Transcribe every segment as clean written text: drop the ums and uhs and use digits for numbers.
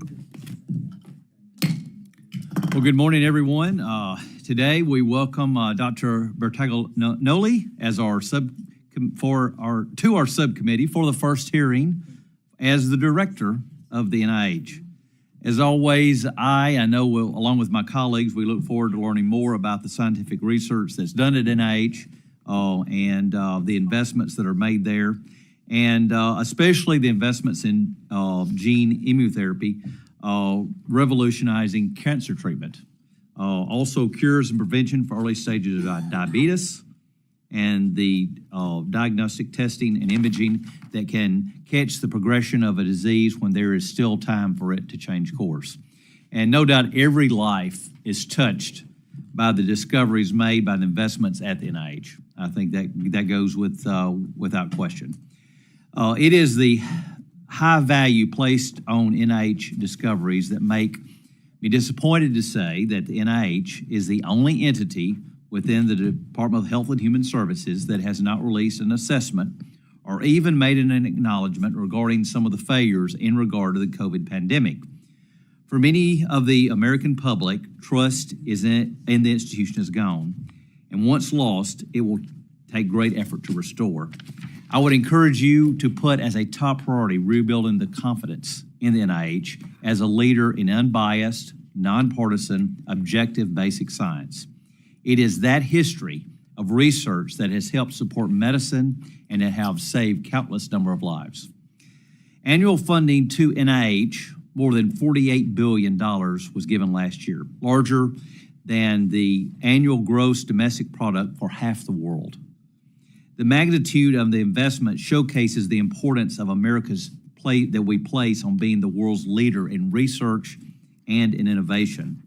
Well, good morning, everyone. Today we welcome Dr. Bertagnolli as our subcommittee for the first hearing as the director of the NIH. As always, I know along with my colleagues, we look forward to learning more about the scientific research that's done at NIH and the investments that are made there, and especially the investments in gene immunotherapy, revolutionizing cancer treatment. Also cures and prevention for early stages of diabetes, and the diagnostic testing and imaging that can catch the progression of a disease when there is still time for it to change course. And no doubt every life is touched by the discoveries made by the investments at the NIH. I think that goes without question. It is the high value placed on NIH discoveries that make me disappointed to say that the NIH is the only entity within the Department of Health and Human Services that has not released an assessment or even made an acknowledgement regarding some of the failures in regard to the COVID pandemic. For many of the American public, trust in the institution is gone, and once lost, it will take great effort to restore. I would encourage you to put as a top priority rebuilding the confidence in the NIH as a leader in unbiased, nonpartisan, objective basic science. It is that history of research that has helped support medicine and that have saved countless number of lives. Annual funding to NIH, more than $48 billion, was given last year, larger than the annual gross domestic product for half the world. The magnitude of the investment showcases the importance of America's that we place on being the world's leader in research and in innovation.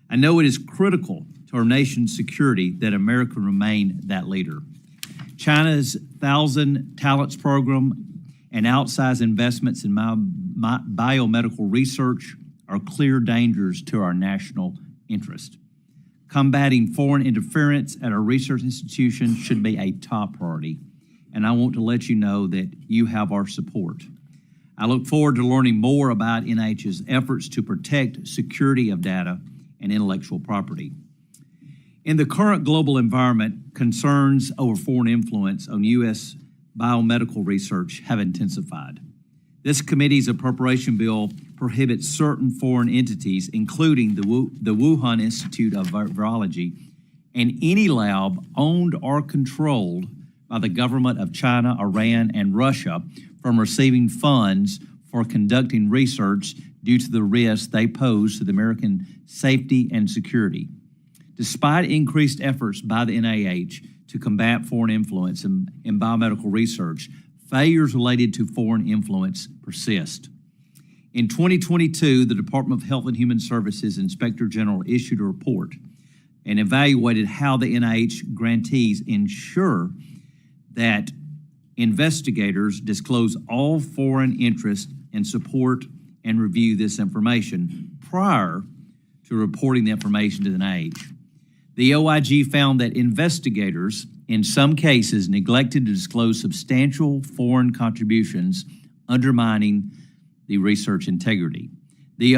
I know it is critical to our nation's security that America remain that leader. China's 1,000 Talents program and outsized investments in biomedical research are clear dangers to our national interest. Combating foreign interference at our research institutions should be a top priority, and I want to let you know that you have our support. I look forward to learning more about NIH's efforts to protect security of data and intellectual property. In the current global environment, concerns over foreign influence on U.S. biomedical research have intensified. This committee's appropriation bill prohibits certain foreign entities, including the Wuhan Institute of Virology, and any lab owned or controlled by the government of China, Iran, and Russia from receiving funds for conducting research due to the risks they pose to the American safety and security. Despite increased efforts by the NIH to combat foreign influence in biomedical research, failures related to foreign influence persist. In 2022, the Department of Health and Human Services Inspector General issued a report and evaluated how the NIH grantees ensure that investigators disclose all foreign interest and support and review this information prior to reporting the information to the NIH. The OIG found that investigators, in some cases, neglected to disclose substantial foreign contributions, undermining the research integrity. The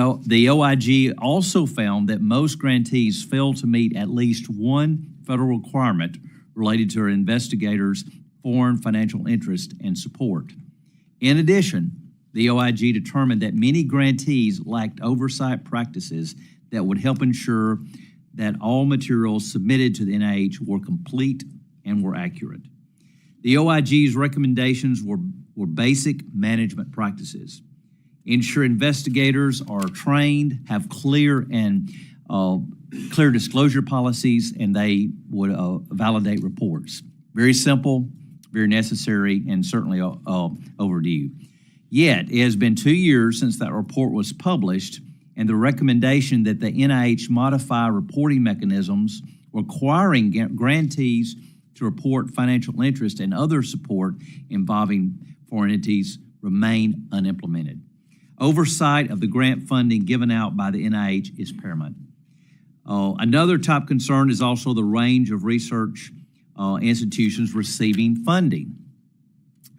OIG also found that most grantees failed to meet at least one federal requirement related to our investigators' foreign financial interest and support. In addition, the OIG determined that many grantees lacked oversight practices that would help ensure that all materials submitted to the NIH were complete and were accurate. The OIG's recommendations were basic management practices. Ensure investigators are trained, have clear disclosure policies, and they would validate reports. Very simple, very necessary, and certainly overdue. Yet, it has been 2 years since that report was published, and the recommendation that the NIH modify reporting mechanisms requiring grantees to report financial interest and other support involving foreign entities remain unimplemented. Oversight of the grant funding given out by the NIH is paramount. Another top concern is also the range of research institutions receiving funding.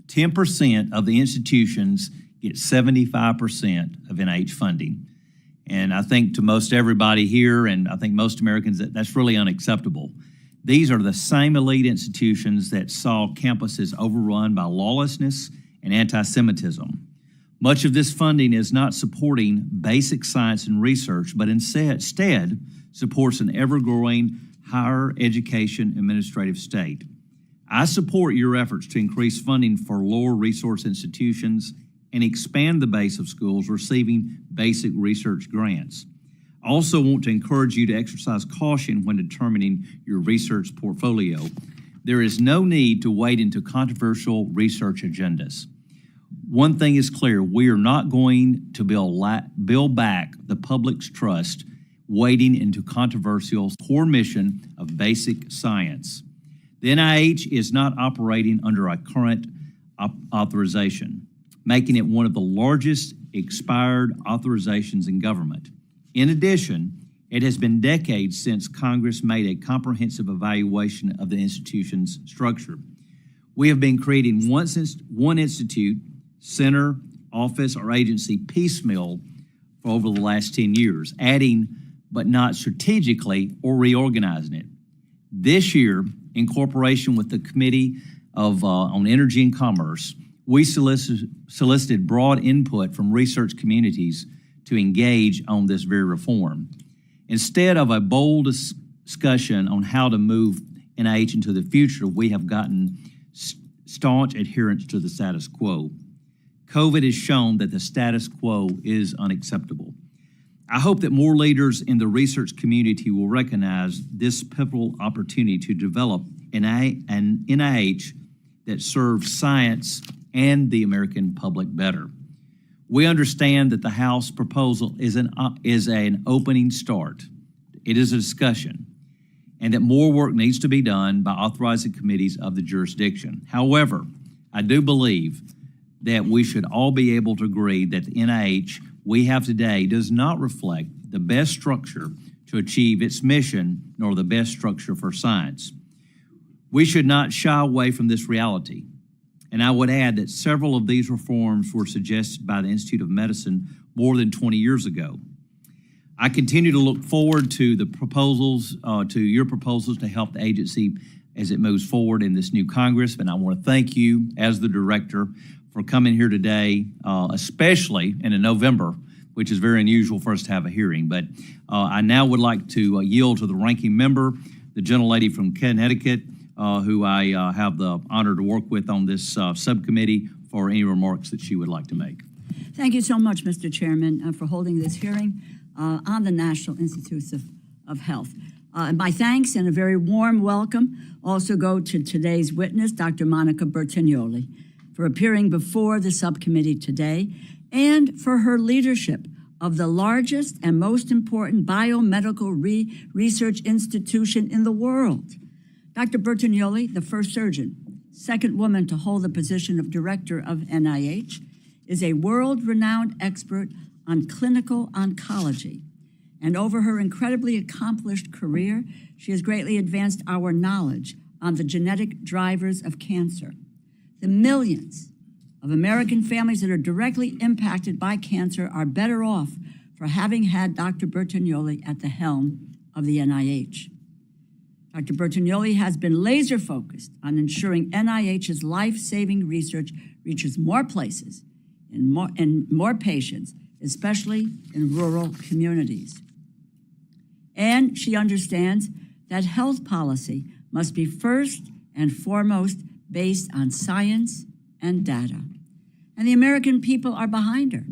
10% of the institutions get 75% of NIH funding. And I think to most everybody here, and I think most Americans, that's really unacceptable. These are the same elite institutions that saw campuses overrun by lawlessness and anti-Semitism. Much of this funding is not supporting basic science and research, but instead supports an ever-growing higher education administrative state. I support your efforts to increase funding for lower resource institutions and expand the base of schools receiving basic research grants. I also want to encourage you to exercise caution when determining your research portfolio. There is no need to wade into controversial research agendas. One thing is clear, we are not going to build back the public's trust wading into controversial core mission of basic science. The NIH is not operating under a current authorization, making it one of the largest expired authorizations in government. In addition, it has been decades since Congress made a comprehensive evaluation of the institution's structure. We have been creating one institute, center, office, or agency piecemeal for over the last 10 years, adding but not strategically or reorganizing it. This year, in cooperation with the Committee on Energy and Commerce, we solicited broad input from research communities to engage on this very reform. Instead of a bold discussion on how to move NIH into the future, we have gotten staunch adherence to the status quo. COVID has shown that the status quo is unacceptable. I hope that more leaders in the research community will recognize this pivotal opportunity to develop an NIH that serves science and the American public better. We understand that the House proposal is an opening start. It is a discussion, and that more work needs to be done by authorizing committees of the jurisdiction. However, I do believe that we should all be able to agree that the NIH we have today does not reflect the best structure to achieve its mission, nor the best structure for science. We should not shy away from this reality. And I would add that several of these reforms were suggested by the Institute of Medicine more than 20 years ago. I continue to look forward to the proposals, to your proposals to help the agency as it moves forward in this new Congress. And I want to thank you as the director for coming here today, especially in November, which is very unusual for us to have a hearing. But I now would like to yield to the ranking member, the gentlelady from Connecticut, who I have the honor to work with on this subcommittee, for any remarks that she would like to make. Thank you so much, Mr. Chairman, for holding this hearing on the National Institutes of Health. My thanks and a very warm welcome also go to today's witness, Dr. Monica Bertagnolli, for appearing before the subcommittee today and for her leadership of the largest and most important biomedical research institution in the world. Dr. Bertagnolli, the first surgeon, second woman to hold the position of director of NIH, is a world-renowned expert on clinical oncology. And over her incredibly accomplished career, she has greatly advanced our knowledge on the genetic drivers of cancer. The millions of American families that are directly impacted by cancer are better off for having had Dr. Bertagnolli at the helm of the NIH. Dr. Bertagnolli has been laser-focused on ensuring NIH's life-saving research reaches more places and more patients, especially in rural communities. And she understands that health policy must be first and foremost based on science and data. And the American people are behind her.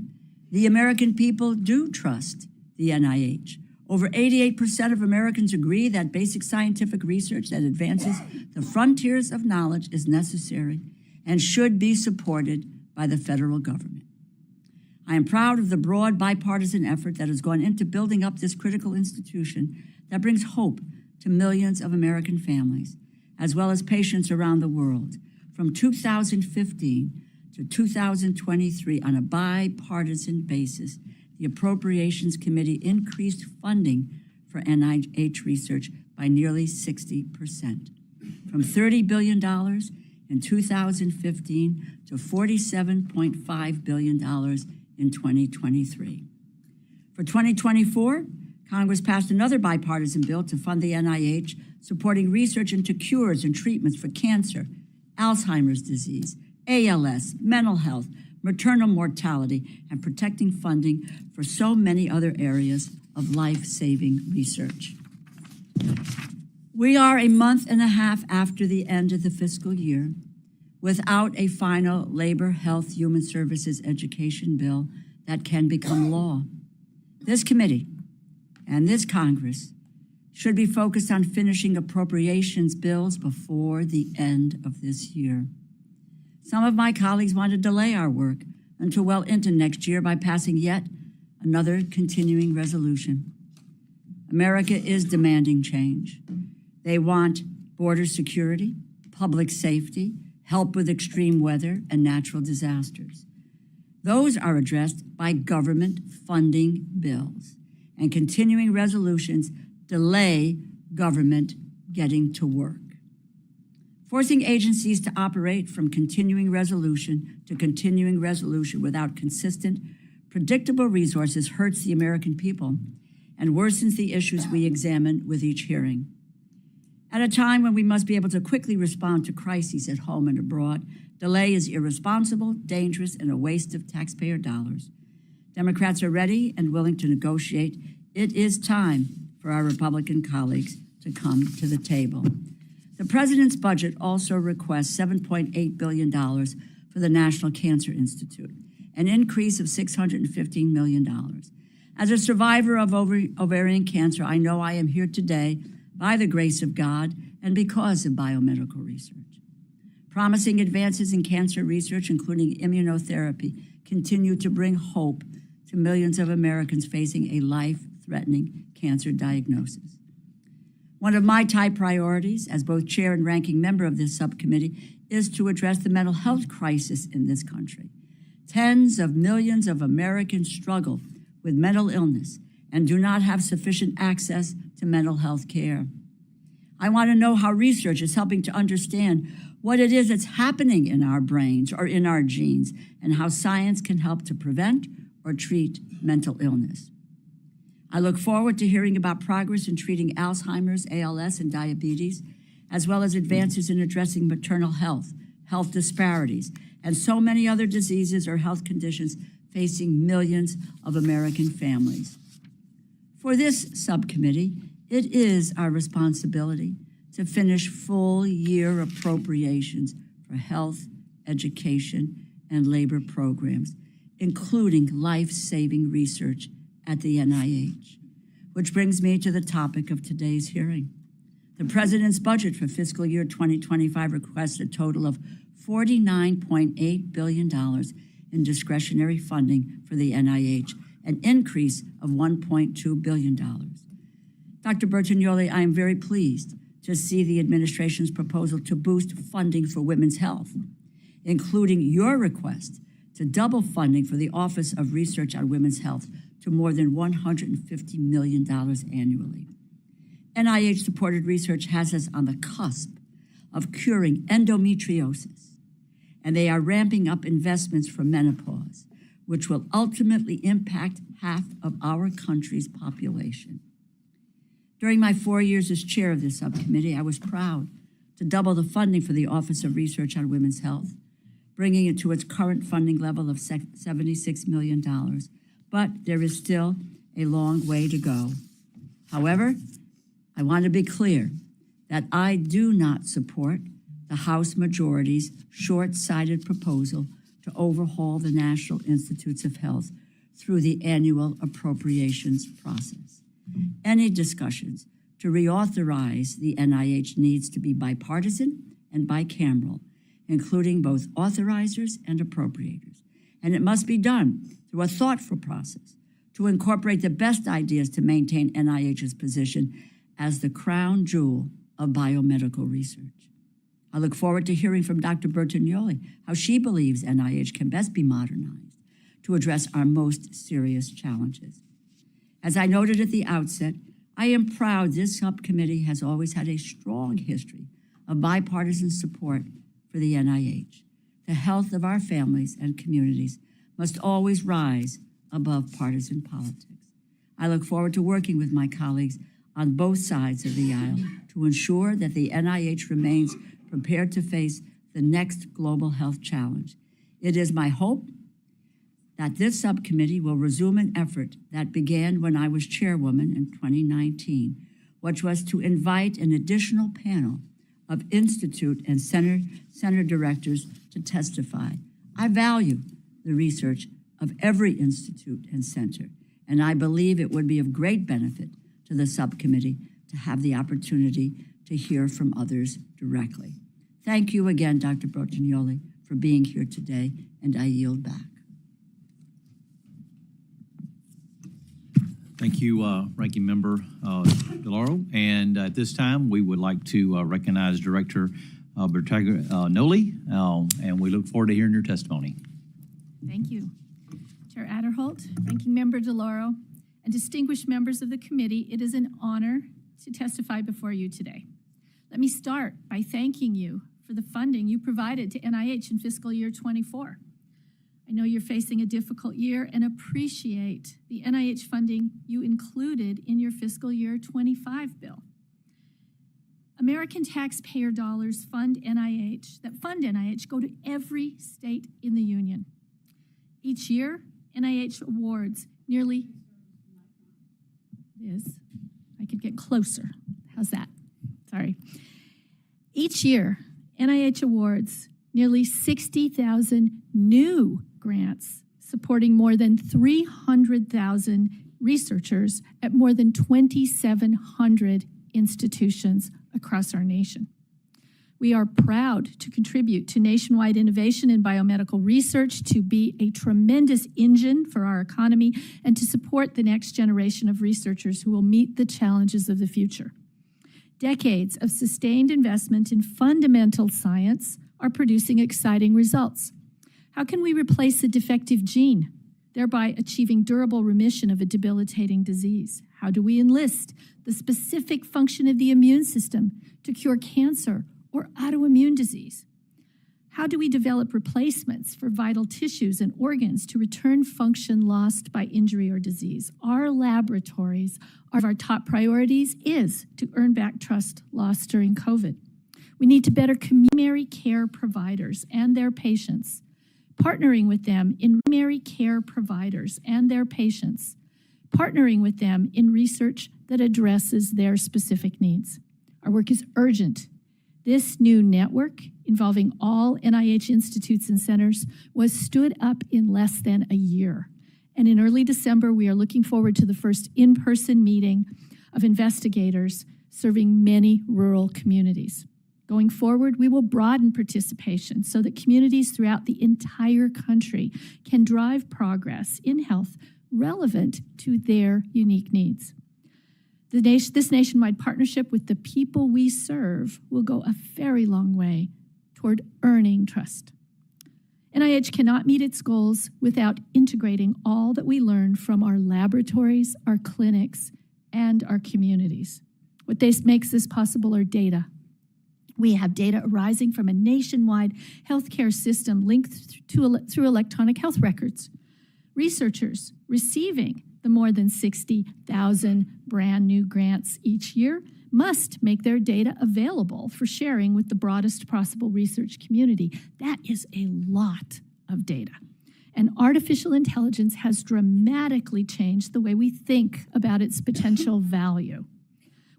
The American people do trust the NIH. Over 88% of Americans agree that basic scientific research that advances the frontiers of knowledge is necessary and should be supported by the federal government. I am proud of the broad bipartisan effort that has gone into building up this critical institution that brings hope to millions of American families, as well as patients around the world. From 2015 to 2023, on a bipartisan basis, the Appropriations Committee increased funding for NIH research by nearly 60%, from $30 billion in 2015 to $47.5 billion in 2023. For 2024, Congress passed another bipartisan bill to fund the NIH, supporting research into cures and treatments for cancer, Alzheimer's disease, ALS, mental health, maternal mortality, and protecting funding for so many other areas of life-saving research. We are a month and a half after the end of the fiscal year without a final labor, health, human services, education bill that can become law. This committee and this Congress should be focused on finishing appropriations bills before the end of this year. Some of my colleagues want to delay our work until well into next year by passing yet another continuing resolution. America is demanding change. They want border security, public safety, help with extreme weather and natural disasters. Those are addressed by government funding bills, and continuing resolutions delay government getting to work. Forcing agencies to operate from continuing resolution to continuing resolution without consistent, predictable resources hurts the American people and worsens the issues we examine with each hearing. At a time when we must be able to quickly respond to crises at home and abroad, delay is irresponsible, dangerous, and a waste of taxpayer dollars. Democrats are ready and willing to negotiate. It is time for our Republican colleagues to come to the table. The president's budget also requests $7.8 billion for the National Cancer Institute, an increase of $615 million. As a survivor of ovarian cancer, I know I am here today by the grace of God and because of biomedical research. Promising advances in cancer research, including immunotherapy, continue to bring hope to millions of Americans facing a life-threatening cancer diagnosis. One of my top priorities as both chair and ranking member of this subcommittee is to address the mental health crisis in this country. Tens of millions of Americans struggle with mental illness and do not have sufficient access to mental health care. I want to know how research is helping to understand what it is that's happening in our brains or in our genes, and how science can help to prevent or treat mental illness. I look forward to hearing about progress in treating Alzheimer's, ALS, and diabetes, as well as advances in addressing maternal health, health disparities, and so many other diseases or health conditions facing millions of American families. For this subcommittee, it is our responsibility to finish full-year appropriations for health, education, and labor programs, including life-saving research at the NIH, which brings me to the topic of today's hearing. The president's budget for fiscal year 2025 requests a total of $49.8 billion in discretionary funding for the NIH, an increase of $1.2 billion. Dr. Bertagnolli, I am very pleased to see the administration's proposal to boost funding for women's health, including your request to double funding for the Office of Research on Women's Health to more than $150 million annually. NIH-supported research has us on the cusp of curing endometriosis, and they are ramping up investments for menopause, which will ultimately impact half of our country's population. During my 4 years as chair of this subcommittee, I was proud to double the funding for the Office of Research on Women's Health, bringing it to its current funding level of $76 million. But there is still a long way to go. However, I want to be clear that I do not support the House majority's short-sighted proposal to overhaul the National Institutes of Health through the annual appropriations process. Any discussions to reauthorize the NIH needs to be bipartisan and bicameral, including both authorizers and appropriators. And it must be done through a thoughtful process to incorporate the best ideas to maintain NIH's position as the crown jewel of biomedical research. I look forward to hearing from Dr. Bertagnolli how she believes NIH can best be modernized to address our most serious challenges. As I noted at the outset, I am proud this subcommittee has always had a strong history of bipartisan support for the NIH. The health of our families and communities must always rise above partisan politics. I look forward to working with my colleagues on both sides of the aisle to ensure that the NIH remains prepared to face the next global health challenge. It is my hope that this subcommittee will resume an effort that began when I was chairwoman in 2019, which was to invite an additional panel of institute and center directors to testify. I value the research of every institute and center, and I believe it would be of great benefit to the subcommittee to have the opportunity to hear from others directly. Thank you again, Dr. Bertagnolli, for being here today, and I yield back. Thank you, Ranking Member DeLauro. And at this time, we would like to recognize Director Bertagnolli, and we look forward to hearing your testimony. Thank you. Chair Adderholt, Ranking Member DeLauro, and distinguished members of the committee, it is an honor to testify before you today. Let me start by thanking you for the funding you provided to NIH in fiscal year 24. I know you're facing a difficult year and appreciate the NIH funding you included in your fiscal year 25 bill. American taxpayer dollars that fund NIH go to every state in the union. Each year, NIH awards nearly, I could get closer. How's that? Sorry. Each year, NIH awards nearly 60,000 new grants supporting more than 300,000 researchers at more than 2,700 institutions across our nation. We are proud to contribute to nationwide innovation in biomedical research, to be a tremendous engine for our economy, and to support the next generation of researchers who will meet the challenges of the future. Decades of sustained investment in fundamental science are producing exciting results. How can we replace a defective gene, thereby achieving durable remission of a debilitating disease? How do we enlist the specific function of the immune system to cure cancer or autoimmune disease? How do we develop replacements for vital tissues and organs to return function lost by injury or disease? Our laboratories, our top priorities is to earn back trust lost during COVID. We need to better community care providers and their patients, partnering with them in primary care providers and their patients, partnering with them in research that addresses their specific needs. Our work is urgent. This new network, involving all NIH institutes and centers, was stood up in less than a year. And in early December, we are looking forward to the first in-person meeting of investigators serving many rural communities. Going forward, we will broaden participation so that communities throughout the entire country can drive progress in health relevant to their unique needs. This nationwide partnership with the people we serve will go a very long way toward earning trust. NIH cannot meet its goals without integrating all that we learn from our laboratories, our clinics, and our communities. What makes this possible are data. We have data arising from a nationwide healthcare system linked through electronic health records. Researchers receiving the more than 60,000 brand new grants each year must make their data available for sharing with the broadest possible research community. That is a lot of data. And artificial intelligence has dramatically changed the way we think about its potential value.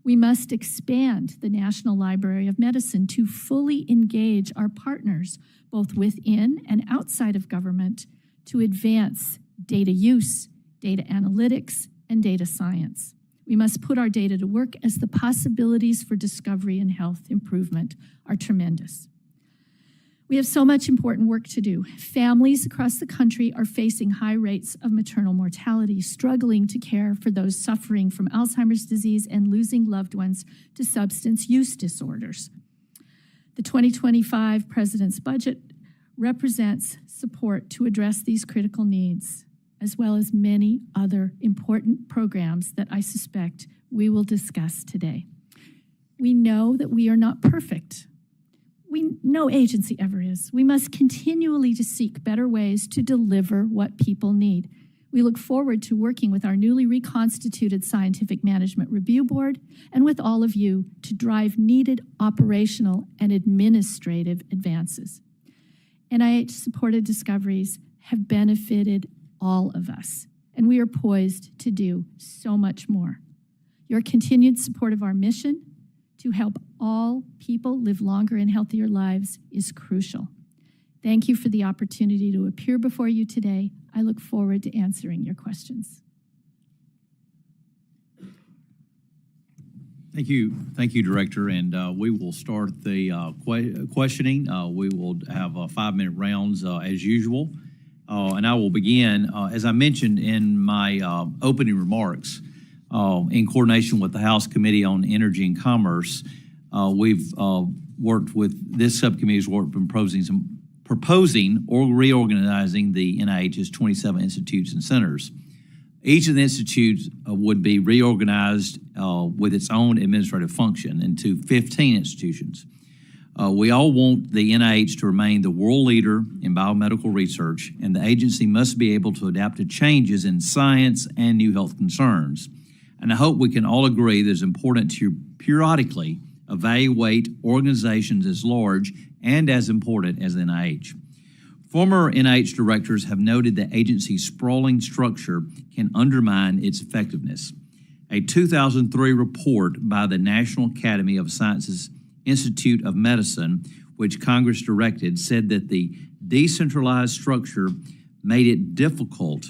We must expand the National Library of Medicine to fully engage our partners, both within and outside of government, to advance data use, data analytics, and data science. We must put our data to work as the possibilities for discovery and health improvement are tremendous. We have so much important work to do. Families across the country are facing high rates of maternal mortality, struggling to care for those suffering from Alzheimer's disease and losing loved ones to substance use disorders. The 2025 President's budget represents support to address these critical needs, as well as many other important programs that I suspect we will discuss today. We know that we are not perfect. no agency ever is. We must continually to seek better ways to deliver what people need. We look forward to working with our newly reconstituted Scientific Management Review Board and with all of you to drive needed operational and administrative advances. NIH-supported discoveries have benefited all of us, and we are poised to do so much more. Your continued support of our mission to help all people live longer and healthier lives is crucial. Thank you for the opportunity to appear before you today. I look forward to answering your questions. Thank you, Director. And we will start the questioning. We will have 5-minute rounds as usual. And I will begin, as I mentioned in my opening remarks, in coordination with the House Committee on Energy and Commerce, we've worked with, this subcommittee's worked in proposing or reorganizing the NIH's 27 institutes and centers. Each of the institutes would be reorganized with its own administrative function into 15 institutions. We all want the NIH to remain the world leader in biomedical research, and the agency must be able to adapt to changes in science and new health concerns. And I hope we can all agree that it's important to periodically evaluate organizations as large and as important as the NIH. Former NIH directors have noted that agency's sprawling structure can undermine its effectiveness. A 2003 report by the National Academy of Sciences Institute of Medicine, which Congress directed, said that the decentralized structure made it difficult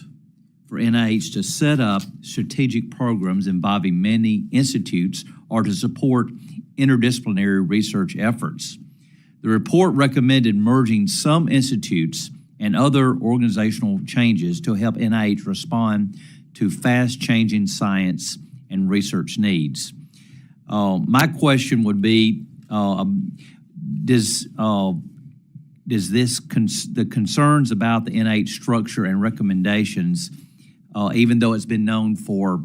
for NIH to set up strategic programs involving many institutes or to support interdisciplinary research efforts. The report recommended merging some institutes and other organizational changes to help NIH respond to fast-changing science and research needs. My question would be, does the concerns about the NIH structure and recommendations, even though it's been known for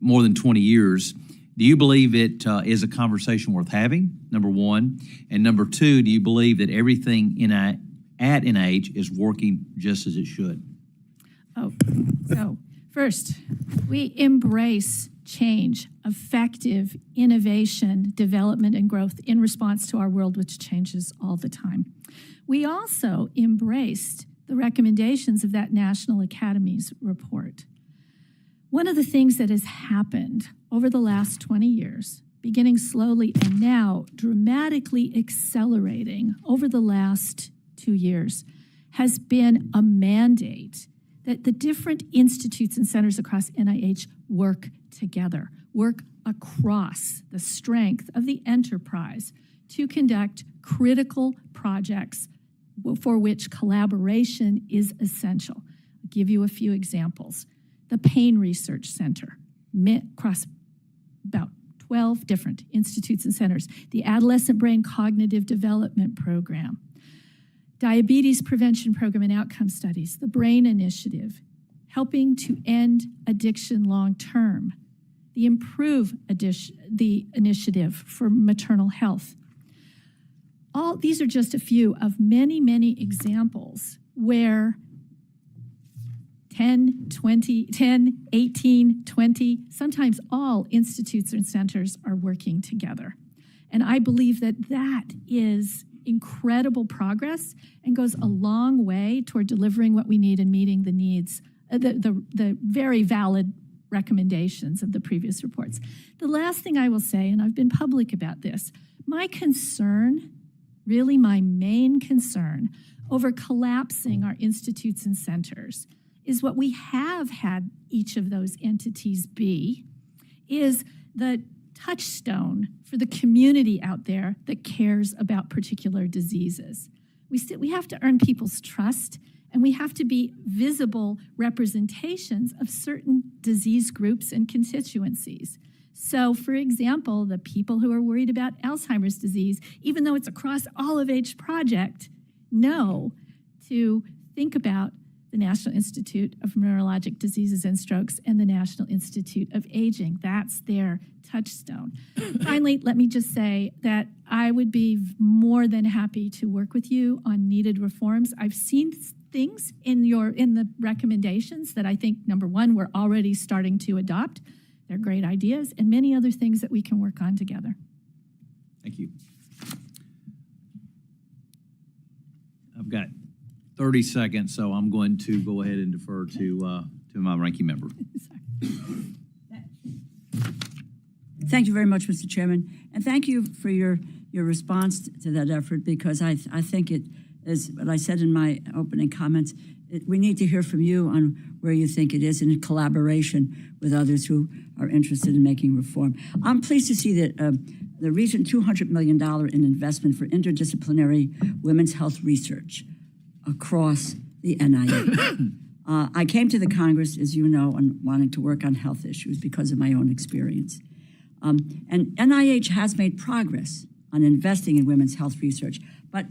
more than 20 years, do you believe it is a conversation worth having, number one? And number two, do you believe that everything at NIH is working just as it should? So first, we embrace change, effective innovation, development, and growth in response to our world, which changes all the time. We also embraced the recommendations of that National Academy's report. One of the things that has happened over the last 20 years, beginning slowly and now dramatically accelerating over the last 2 years, has been a mandate that the different institutes and centers across NIH work together, work across the strength of the enterprise to conduct critical projects for which collaboration is essential. I'll give you a few examples. The Pain Research Center, across about 12 different institutes and centers. The Adolescent Brain Cognitive Development Program, Diabetes Prevention Program and Outcome Studies, the Brain Initiative, helping to end addiction long-term, the Improve the Initiative for Maternal Health. All these are just a few of many, many examples where 10, 18, 20, sometimes all institutes and centers are working together. And I believe that that is incredible progress and goes a long way toward delivering what we need and meeting the needs, the very valid recommendations of the previous reports. The last thing I will say, and I've been public about this, my concern, really my main concern over collapsing our institutes and centers is what we have had each of those entities be, is the touchstone for the community out there that cares about particular diseases. We have to earn people's trust, and we have to be visible representations of certain disease groups and constituencies. So, for example, the people who are worried about Alzheimer's disease, even though it's across all of H Project, know to think about the National Institute of Neurologic Diseases and Strokes, and the National Institute of Aging. That's their touchstone. Finally, let me just say that I would be more than happy to work with you on needed reforms. I've seen things in the recommendations that I think, number one, we're already starting to adopt. They're great ideas, and many other things that we can work on together. Thank you. I've got 30 seconds, so I'm going to go ahead and defer to my ranking member. Thank you very much, Mr. Chairman, and thank you for your response to that effort, because I think it is what I said in my opening comments. We need to hear from you on where you think it is in collaboration with others who are interested in making reform. I'm pleased to see that the recent $200 million in investment for interdisciplinary women's health research across the NIH. I came to the Congress, as you know, on wanting to work on health issues because of my own experience. And NIH has made progress on investing in women's health research, but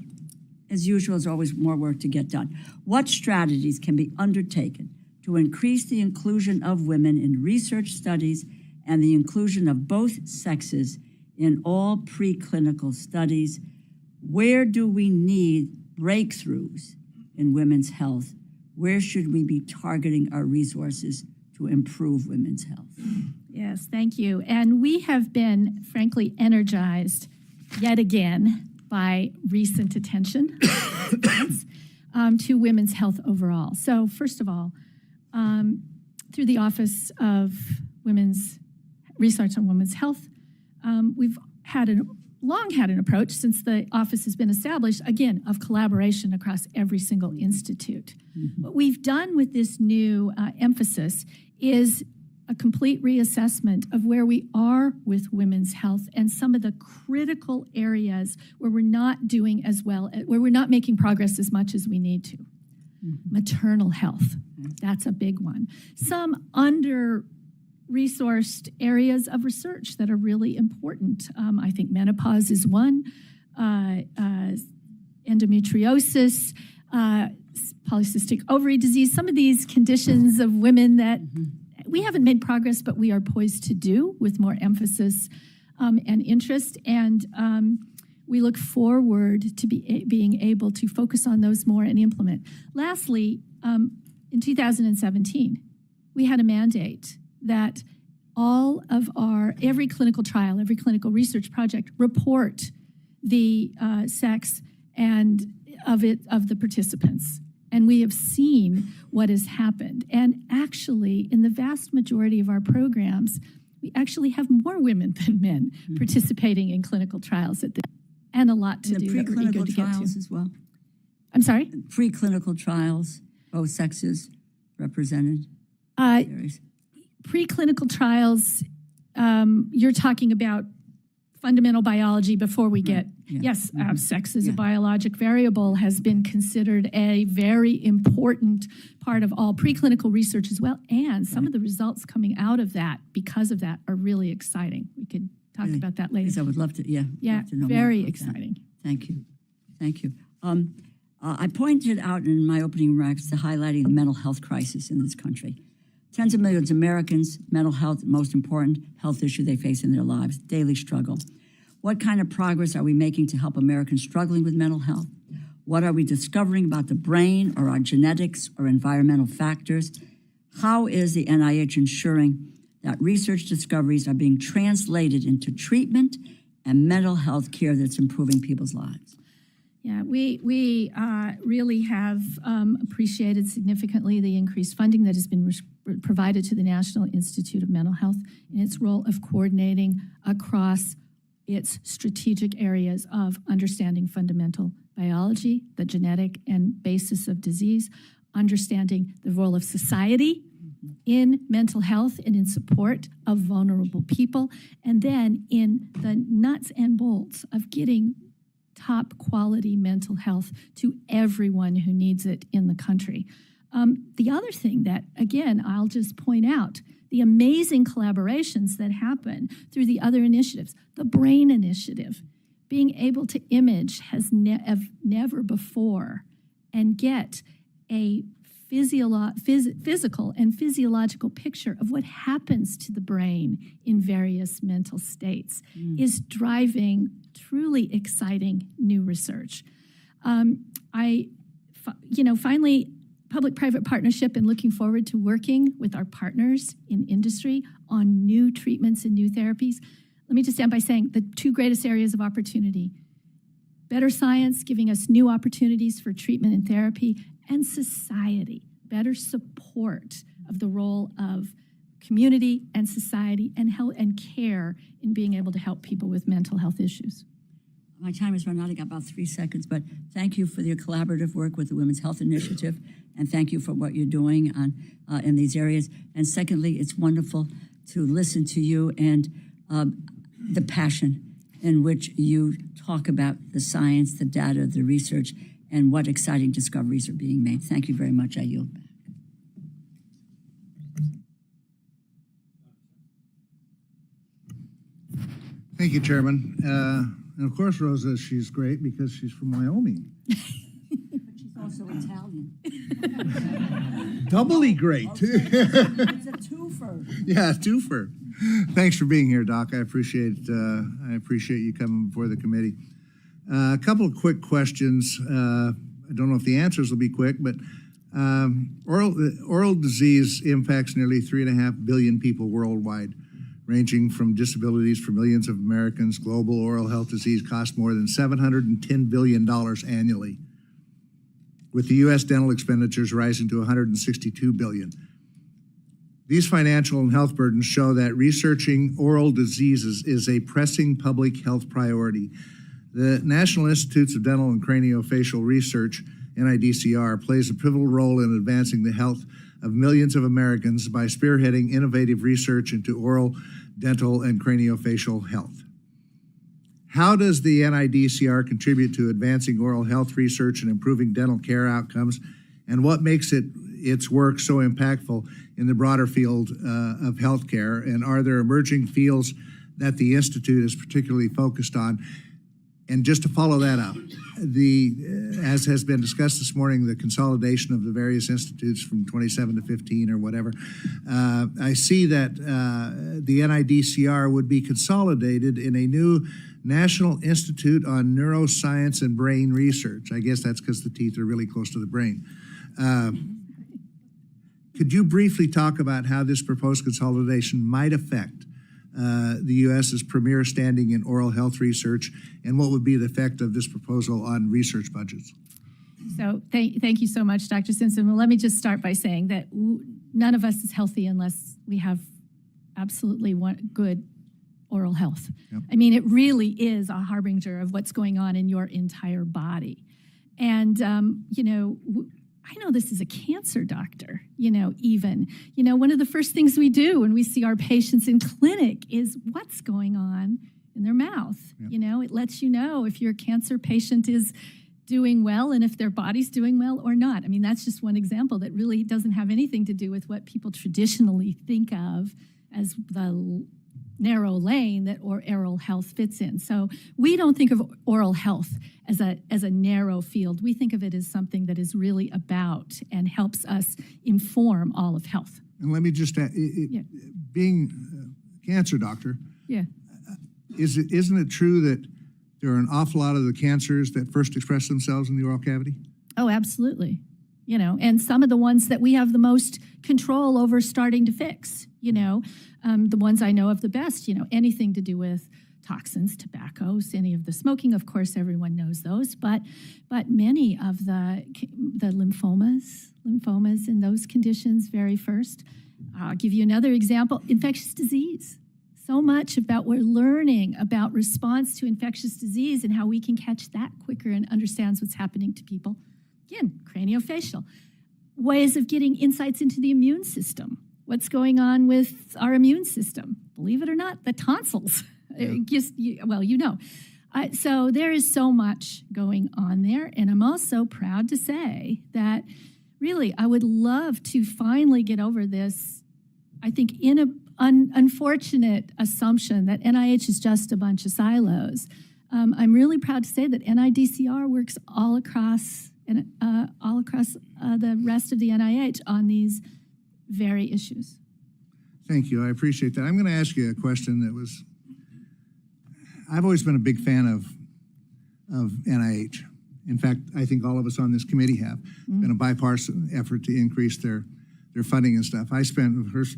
as usual, there's always more work to get done. What strategies can be undertaken to increase the inclusion of women in research studies and the inclusion of both sexes in all preclinical studies? Where do we need breakthroughs in women's health? Where should we be targeting our resources to improve women's health? Yes, thank you. And we have been, frankly, energized yet again by recent attention to women's health overall. So first of all, through the Office of Women's Research on Women's Health, we've long had an approach since the office has been established, again, of collaboration across every single institute. Mm-hmm. What we've done with this new emphasis is a complete reassessment of where we are with women's health and some of the critical areas where we're not doing as well, where we're not making progress as much as we need to. Mm-hmm. Maternal health, that's a big one. Some under-resourced areas of research that are really important. I think menopause is one, endometriosis, polycystic ovary disease, some of these conditions of women that we haven't made progress, but we are poised to do with more emphasis and interest. And we look forward to being able to focus on those more and implement. Lastly, in 2017, we had a mandate that all of every clinical trial, every clinical research project report the sex and of the participants. And we have seen what has happened. And actually, in the vast majority of our programs, we actually have more women than men participating in clinical trials and a lot to do that we're eager to get to. Preclinical trials as well? I'm sorry? Preclinical trials, both sexes represented. Preclinical trials, you're talking about fundamental biology before we get, yes, sex as a biologic variable has been considered a very important part of all preclinical research as well. And some of the results coming out of that, because of that, are really exciting. We could talk about that later. Yes, I would love to, love to know very more about exciting. That. Thank you. Thank you. I pointed out in my opening remarks to highlighting the mental health crisis in this country. Tens of millions of Americans, mental health, the most important health issue they face in their lives, daily struggle. What kind of progress are we making to help Americans struggling with mental health? What are we discovering about the brain or our genetics or environmental factors? How is the NIH ensuring that research discoveries are being translated into treatment and mental health care that's improving people's lives? Yeah, we really have appreciated significantly the increased funding that has been provided to the National Institute of Mental Health in its role of coordinating across its strategic areas of understanding fundamental biology, the genetic and basis of disease, understanding the role of society in mental health and in support of vulnerable people, and then in the nuts and bolts of getting top quality mental health to everyone who needs it in the country. The other thing that, again, I'll just point out, the amazing collaborations that happen through the other initiatives, the Brain Initiative, being able to image has never before and get a physical and physiological picture of what happens to the brain in various mental states is driving truly exciting new research. Finally, public-private partnership and looking forward to working with our partners in industry on new treatments and new therapies. Let me just end by saying the two greatest areas of opportunity: better science giving us new opportunities for treatment and therapy, and society, better support of the role of community and society and health and care in being able to help people with mental health issues. My time has run out. I got about 3 seconds, but thank you for your collaborative work with the Women's Health Initiative, and thank you for what you're doing in these areas. And secondly, it's wonderful to listen to you and the passion in which you talk about the science, the data, the research, and what exciting discoveries are being made. Thank you very much. I yield back. Thank you, Chairman. And of course, Rosa, she's great because she's from Wyoming. But she's also Italian. Doubly great. It's a twofer. Yeah, twofer. Thanks for being here, Doc. I appreciate you coming before the committee. A couple of quick questions. I don't know if the answers will be quick, but oral disease impacts nearly 3.5 billion people worldwide, ranging from disabilities for millions of Americans. Global oral health disease costs more than $710 billion annually, with the U.S. dental expenditures rising to $162 billion. These financial and health burdens show that researching oral diseases is a pressing public health priority. The National Institutes of Dental and Craniofacial Research, NIDCR, plays a pivotal role in advancing the health of millions of Americans by spearheading innovative research into oral, dental, and craniofacial health. How does the NIDCR contribute to advancing oral health research and improving dental care outcomes, and what makes its work so impactful in the broader field of healthcare? And are there emerging fields that the Institute is particularly focused on? And just to follow that up, as has been discussed this morning, the consolidation of the various institutes from 27 to 15 or whatever, I see that the NIDCR would be consolidated in a new National Institute on Neuroscience and Brain Research. I guess that's because the teeth are really close to the brain. Could you briefly talk about how this proposed consolidation might affect the U.S.'s premier standing in oral health research, and what would be the effect of this proposal on research budgets? So thank you so much, Dr. Simpson. Well, let me just start by saying that none of us is healthy unless we have absolutely good oral health. Yep. I mean, it really is a harbinger of what's going on in your entire body. And, I know this as a cancer doctor, one of the first things we do when we see our patients in clinic is what's going on in their mouth. Yep. It lets you know if your cancer patient is doing well and if their body's doing well or not. I mean, that's just one example that really doesn't have anything to do with what people traditionally think of as the narrow lane that oral health fits in. So we don't think of oral health as a narrow field. We think of it as something that is really about and helps us inform all of health. And let me just add, being a cancer doctor, isn't it true that there are an awful lot of the cancers that first express themselves in the oral cavity? Oh, absolutely. And some of the ones that we have the most control over starting to fix, the ones I know of the best, anything to do with toxins, tobaccos, any of the smoking, of course, everyone knows those, but many of the lymphomas in those conditions very first. I'll give you another example, infectious disease. So much about we're learning about response to infectious disease and how we can catch that quicker and understands what's happening to people. Again, craniofacial. Ways of getting insights into the immune system. What's going on with our immune system? Believe it or not, the tonsils. Yeah. So there is so much going on there. And I'm also proud to say that really I would love to finally get over this, I think, unfortunate assumption that NIH is just a bunch of silos. I'm really proud to say that NIDCR works all across and all across the rest of the NIH on these very issues. Thank you. I appreciate that. I'm going to ask you a question that was, I've always been a big fan of NIH. In fact, I think all of us on this committee have been a bipartisan effort to increase their funding and stuff. I spent the first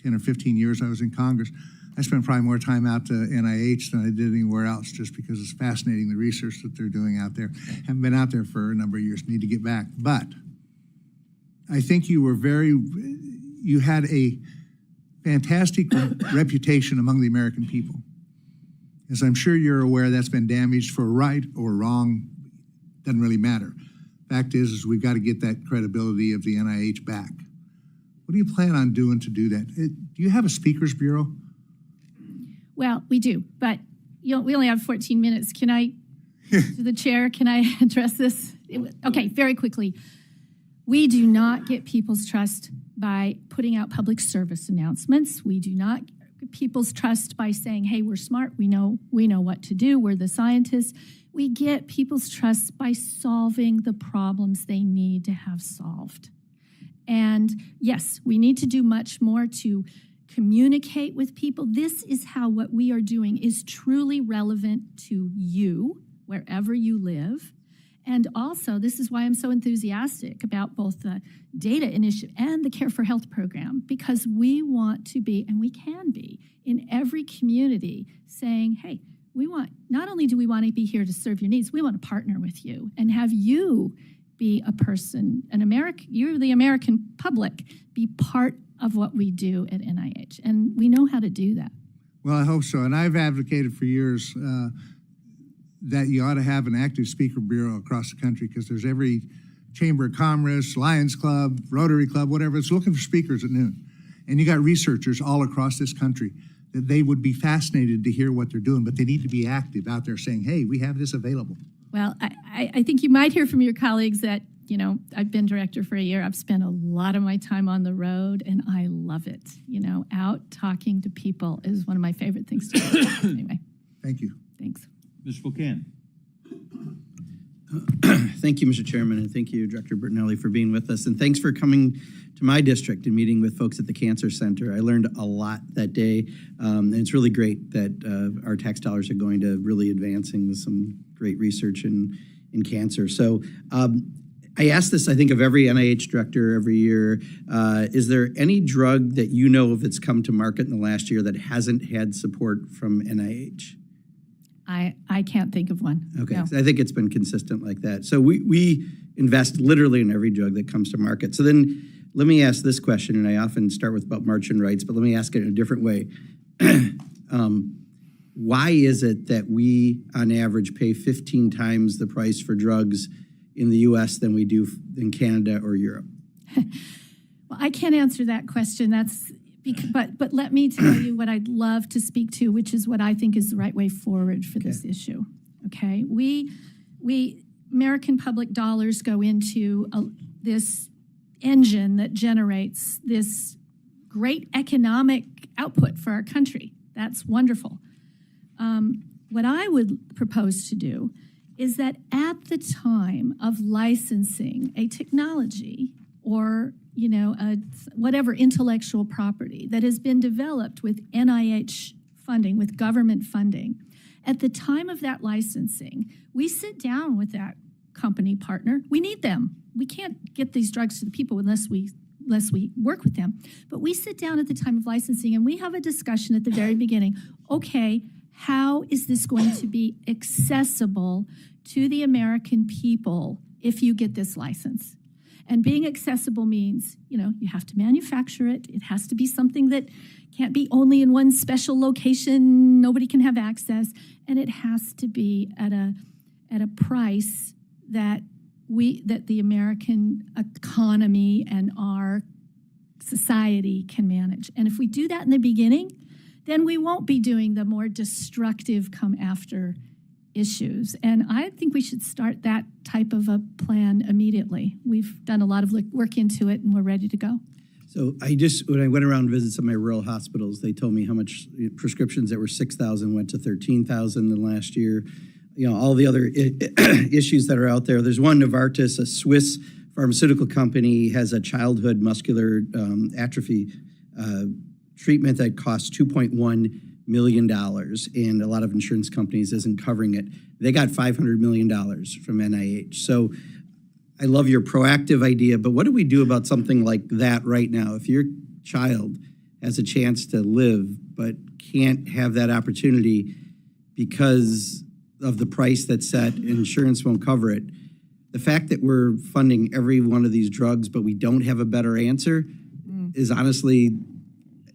10 or 15 years I was in Congress, I spent probably more time out to NIH than I did anywhere else, just because it's fascinating, the research that they're doing out there. Haven't been out there for a number of years, need to get back. But I think you had a fantastic reputation among the American people. As I'm sure you're aware, that's been damaged for right or wrong, doesn't really matter. Fact is we've got to get that credibility of the NIH back. What do you plan on doing to do that? Do you have a speakers bureau? Well, we do, but we only have 14 minutes. Can I, to the chair, can I address this? Okay, very quickly. We do not get people's trust by putting out public service announcements. We do not get people's trust by saying, hey, we're smart, we know what to do, we're the scientists. We get people's trust by solving the problems they need to have solved. And yes, we need to do much more to communicate with people. This is how what we are doing is truly relevant to you, wherever you live. And also, this is why I'm so enthusiastic about both the data initiative and the Care for Health program, because we want to be, and we can be, in every community saying, hey, not only do we want to be here to serve your needs, we want to partner with you and have you be a person, you're the American public, be part of what we do at NIH. And we know how to do that. Well, I hope so. And I've advocated for years that you ought to have an active speaker bureau across the country, because there's every Chamber of Commerce, Lions Club, Rotary Club, whatever, it's looking for speakers at noon. And you got researchers all across this country that they would be fascinated to hear what they're doing, but they need to be active out there saying, hey, we have this available. Well, I think you might hear from your colleagues that, I've been director for a year. I've spent a lot of my time on the road, and I love it. Out talking to people is one of my favorite things to do. Anyway. Thank you. Thanks. Mr. Buchanan. Thank you, Mr. Chairman, and thank you, Director Bertagnolli, for being with us. And thanks for coming to my district and meeting with folks at the Cancer Center. I learned a lot that day, and it's really great that our tax dollars are going to really advancing some great research in cancer. So I ask this, I think, of every NIH director every year. Is there any drug that you know of that's come to market in the last year that hasn't had support from NIH? I can't think of one. Okay, No. I think it's been consistent like that. So we invest literally in every drug that comes to market. So then let me ask this question, and I often start with about Martian rights, but let me ask it in a different way. Why is it that we, on average, pay 15 times the price for drugs in the U.S. than we do in Canada or Europe? Well, I can't answer that question. But let me tell you what I'd love to speak to, which is what I think is the right way forward for this issue. Okay, we American public dollars go into this engine that generates this great economic output for our country. That's wonderful. What I would propose to do is that at the time of licensing a technology or whatever intellectual property that has been developed with NIH funding, with government funding, at the time of that licensing, we sit down with that company partner. We need them. We can't get these drugs to the people unless we work with them. But we sit down at the time of licensing and we have a discussion at the very beginning. Okay, how is this going to be accessible to the American people if you get this license? And being accessible means, you have to manufacture it. It has to be something that can't be only in one special location. Nobody can have access. And it has to be at a price that the American economy and our society can manage. And if we do that in the beginning, then we won't be doing the more destructive come after issues. And I think we should start that type of a plan immediately. We've done a lot of work into it and we're ready to go. So when I went around and visited some of my rural hospitals, they told me how much prescriptions that were 6,000 went to 13,000 in the last year. all the other issues that are out there. There's one, Novartis, a Swiss pharmaceutical company, has a childhood muscular atrophy treatment that costs $2.1 million, and a lot of insurance companies isn't covering it. They got $500 million from NIH. So I love your proactive idea, but what do we do about something like that right now? If your child has a chance to live but can't have that opportunity because of the price that's set, insurance won't cover it. The fact that we're funding every one of these drugs, but we don't have a better answer is honestly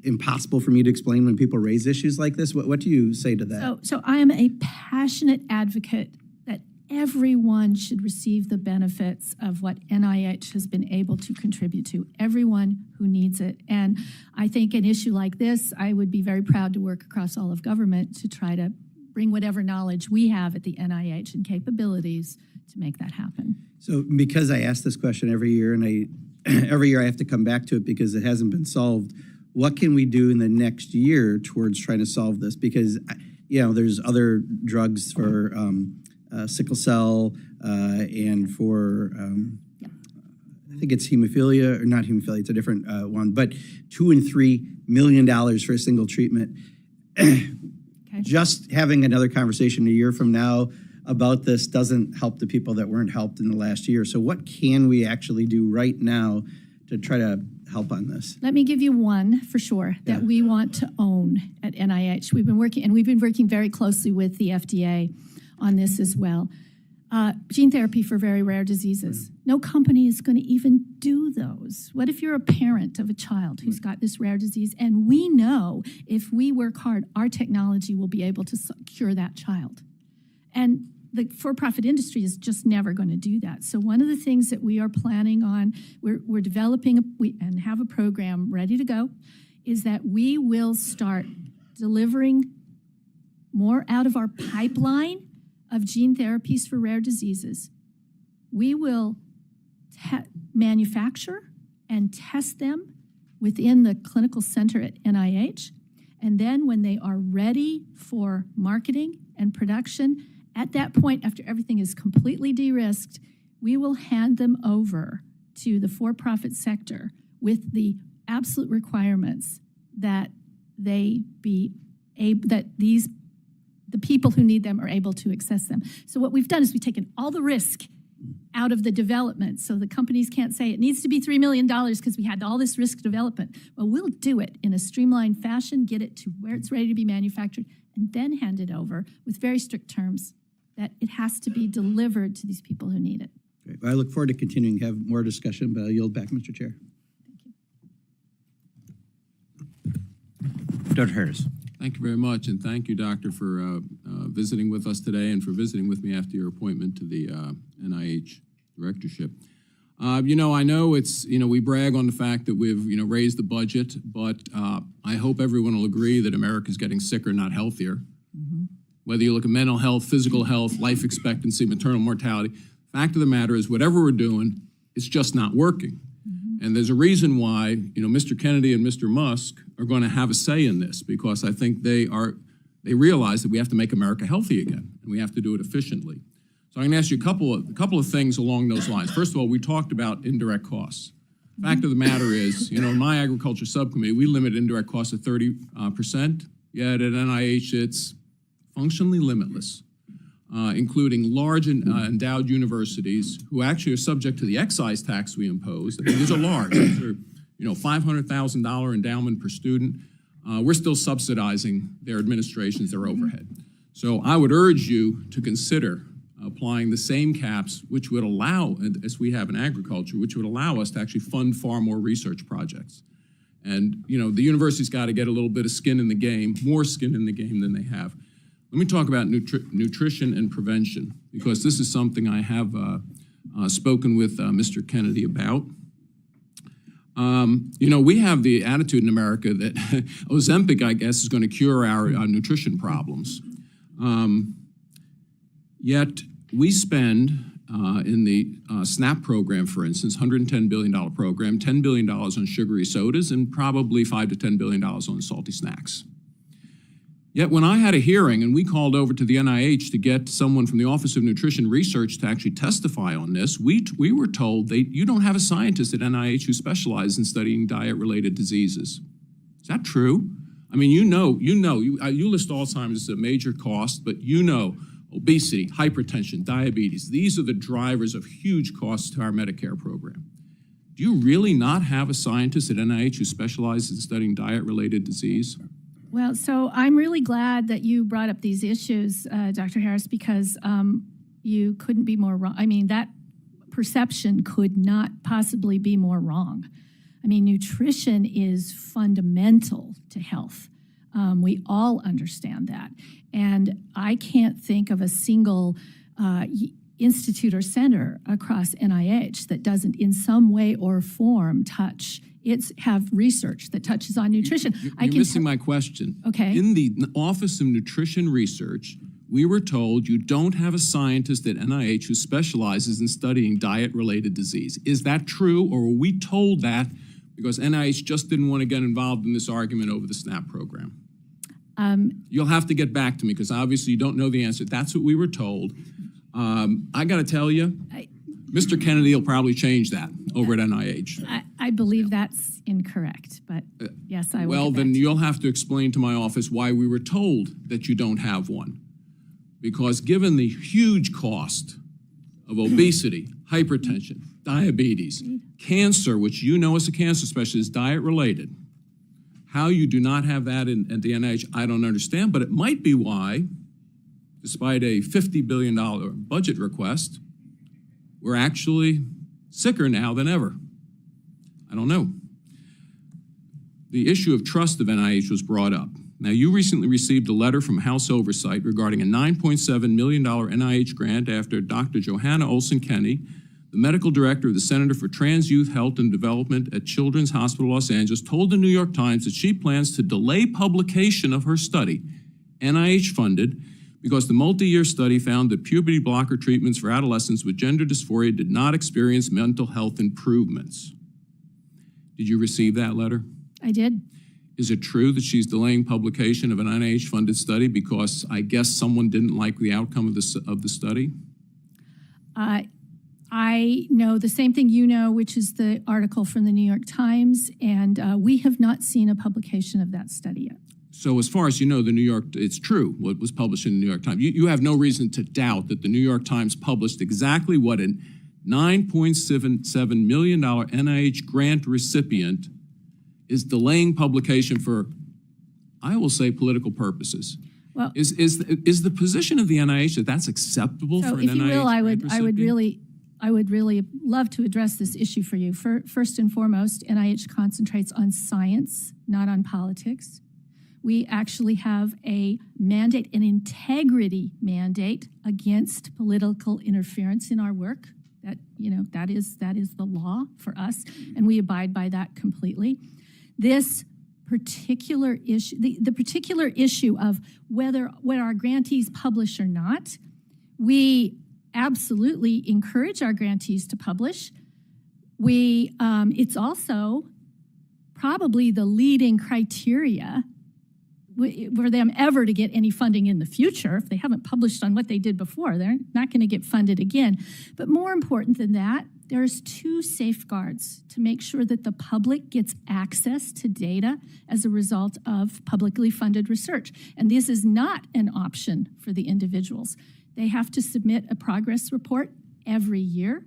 impossible for me to explain when people raise issues like this. What do you say to that? So I am a passionate advocate that everyone should receive the benefits of what NIH has been able to contribute to, everyone who needs it. And I think an issue like this, I would be very proud to work across all of government to try to bring whatever knowledge we have at the NIH and capabilities to make that happen. So because I ask this question every year, and every year I have to come back to it because it hasn't been solved, what can we do in the next year towards trying to solve this? Because, there's other drugs for sickle cell and for, I think it's hemophilia, or not hemophilia, it's a different one, but $2 and $3 million for a single treatment. Just having another conversation a year from now about this doesn't help the people that weren't helped in the last year. So what can we actually do right now to try to help on this? Let me give you one for sure that we want to own at NIH. We've been working very closely with the FDA on this as well. Gene therapy for very rare diseases. No company is going to even do those. What if you're a parent of a child who's got this rare disease, and we know if we work hard, our technology will be able to cure that child? And the for-profit industry is just never going to do that. So one of the things that we are planning on, we're developing and have a program ready to go, is that we will start delivering more out of our pipeline of gene therapies for rare diseases. We will manufacture and test them within the clinical center at NIH. And then when they are ready for marketing and production, at that point, after everything is completely de-risked, we will hand them over to the for-profit sector with the absolute requirements that the people who need them are able to access them. So what we've done is we've taken all the risk out of the development, so the companies can't say it needs to be $3 million because we had all this risk development. Well, we'll do it in a streamlined fashion, get it to where it's ready to be manufactured, and then hand it over with very strict terms that it has to be delivered to these people who need it. Great. Well, I look forward to continuing to have more discussion, but I'll yield back, Mr. Chair. Dr. Harris. Thank you very much, and thank you, Doctor, for visiting with us today and for visiting with me after your appointment to the NIH directorship. I know it's, we brag on the fact that we've, raised the budget, but I hope everyone will agree that America's getting sicker, not healthier. Mm-hmm. Whether you look at mental health, physical health, life expectancy, maternal mortality, fact of the matter is whatever we're doing, it's just not working. Mm-hmm. And there's a reason why, Mr. Kennedy and Mr. Musk are going to have a say in this, because I think they realize that we have to make America healthy again, and we have to do it efficiently. So I'm going to ask you a couple of things along those lines. First of all, we talked about indirect costs. Fact of the matter is, in my agriculture subcommittee, we limit indirect costs at 30%, yet at NIH it's functionally limitless, including large endowed universities who actually are subject to the excise tax we impose. I mean, these are large. These are, $500,000 endowment per student. We're still subsidizing their administrations, their overhead. So I would urge you to consider applying the same caps, which would allow, as we have in agriculture, which would allow us to actually fund far more research projects. And, the university's got to get a little bit of skin in the game, more skin in the game than they have. Let me talk about nutrition and prevention, because this is something I have spoken with Mr. Kennedy about. We have the attitude in America that Ozempic, I guess, is going to cure our nutrition problems. Yet we spend in the SNAP program, for instance, $110 billion program, $10 billion on sugary sodas, and probably $5 to $10 billion on salty snacks. Yet when I had a hearing and we called over to the NIH to get someone from the Office of Nutrition Research to actually testify on this, we were told you don't have a scientist at NIH who specializes in studying diet-related diseases. Is that true? I mean, you list Alzheimer's as a major cost, but obesity, hypertension, diabetes, these are the drivers of huge costs to our Medicare program. Do you really not have a scientist at NIH who specializes in studying diet-related disease? Well, so I'm really glad that you brought up these issues, Dr. Harris, because you couldn't be more wrong. I mean, that perception could not possibly be more wrong. I mean, nutrition is fundamental to health. We all understand that. And I can't think of a single institute or center across NIH that doesn't in some way or form have research that touches on nutrition. You're missing my question. Okay. In the Office of Nutrition Research, we were told you don't have a scientist at NIH who specializes in studying diet-related disease. Is that true, or were we told that because NIH just didn't want to get involved in this argument over the SNAP program? You'll have to get back to me because obviously you don't know the answer. That's what we were told. I got to tell you, Mr. Kennedy will probably change that over at NIH. I believe that's incorrect, but yes, I will. Well, then you'll have to explain to my office why we were told that you don't have one. Because given the huge cost of obesity, hypertension, diabetes, cancer, which you know as a cancer specialist is diet-related, how you do not have that at the NIH, I don't understand, but it might be why, despite a $50 billion budget request, we're actually sicker now than ever. I don't know. The issue of trust of NIH was brought up. Now, you recently received a letter from House Oversight regarding a $9.7 million NIH grant after Dr. Johanna Olson-Kenny, the medical director of the Center for Trans Youth Health and Development at Children's Hospital Los Angeles, told the New York Times that she plans to delay publication of her study, NIH-funded, because the multi-year study found that puberty blocker treatments for adolescents with gender dysphoria did not experience mental health improvements. Did you receive that letter? I did. Is it true that she's delaying publication of an NIH-funded study because I guess someone didn't like the outcome of the study? I know the same thing you know, which is the article from the New York Times, and we have not seen a publication of that study yet. So as far as you know, it's true what was published in the New York Times. You have no reason to doubt that the New York Times published exactly what a $9.77 million NIH grant recipient is delaying publication for, I will say, political purposes. Well, is the position of the NIH that that's acceptable for an NIH grant recipient? I would really love to address this issue for you. First and foremost, NIH concentrates on science, not on politics. We actually have a mandate, an integrity mandate against political interference in our work. That is the law for us, and we abide by that completely. This particular issue, the particular issue of whether our grantees publish or not, we absolutely encourage our grantees to publish. It's also probably the leading criteria for them ever to get any funding in the future. If they haven't published on what they did before, they're not going to get funded again. But more important than that, there's two safeguards to make sure that the public gets access to data as a result of publicly funded research. And this is not an option for the individuals. They have to submit a progress report every year.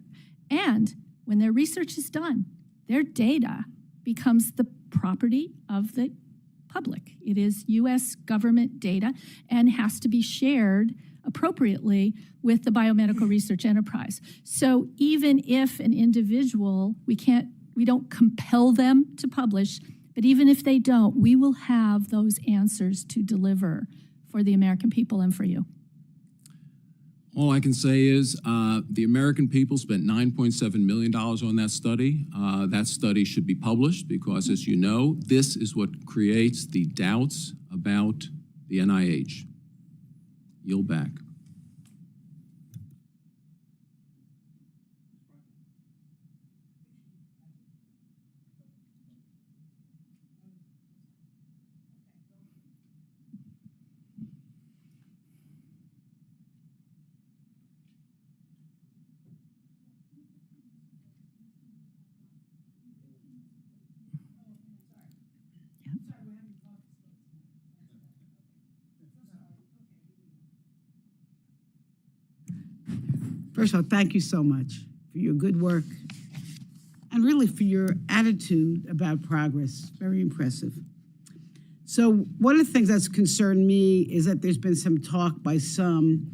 And when their research is done, their data becomes the property of the public. It is U.S. government data and has to be shared appropriately with the biomedical research enterprise. So even if an individual, we don't compel them to publish, but even if they don't, we will have those answers to deliver for the American people and for you. All I can say is the American people spent $9.7 million on that study. That study should be published because, as you know, this is what creates the doubts about the NIH. Yield back. First of all, thank you so much for your good work and really for your attitude about progress. Very impressive. So one of the things that's concerned me is that there's been some talk by some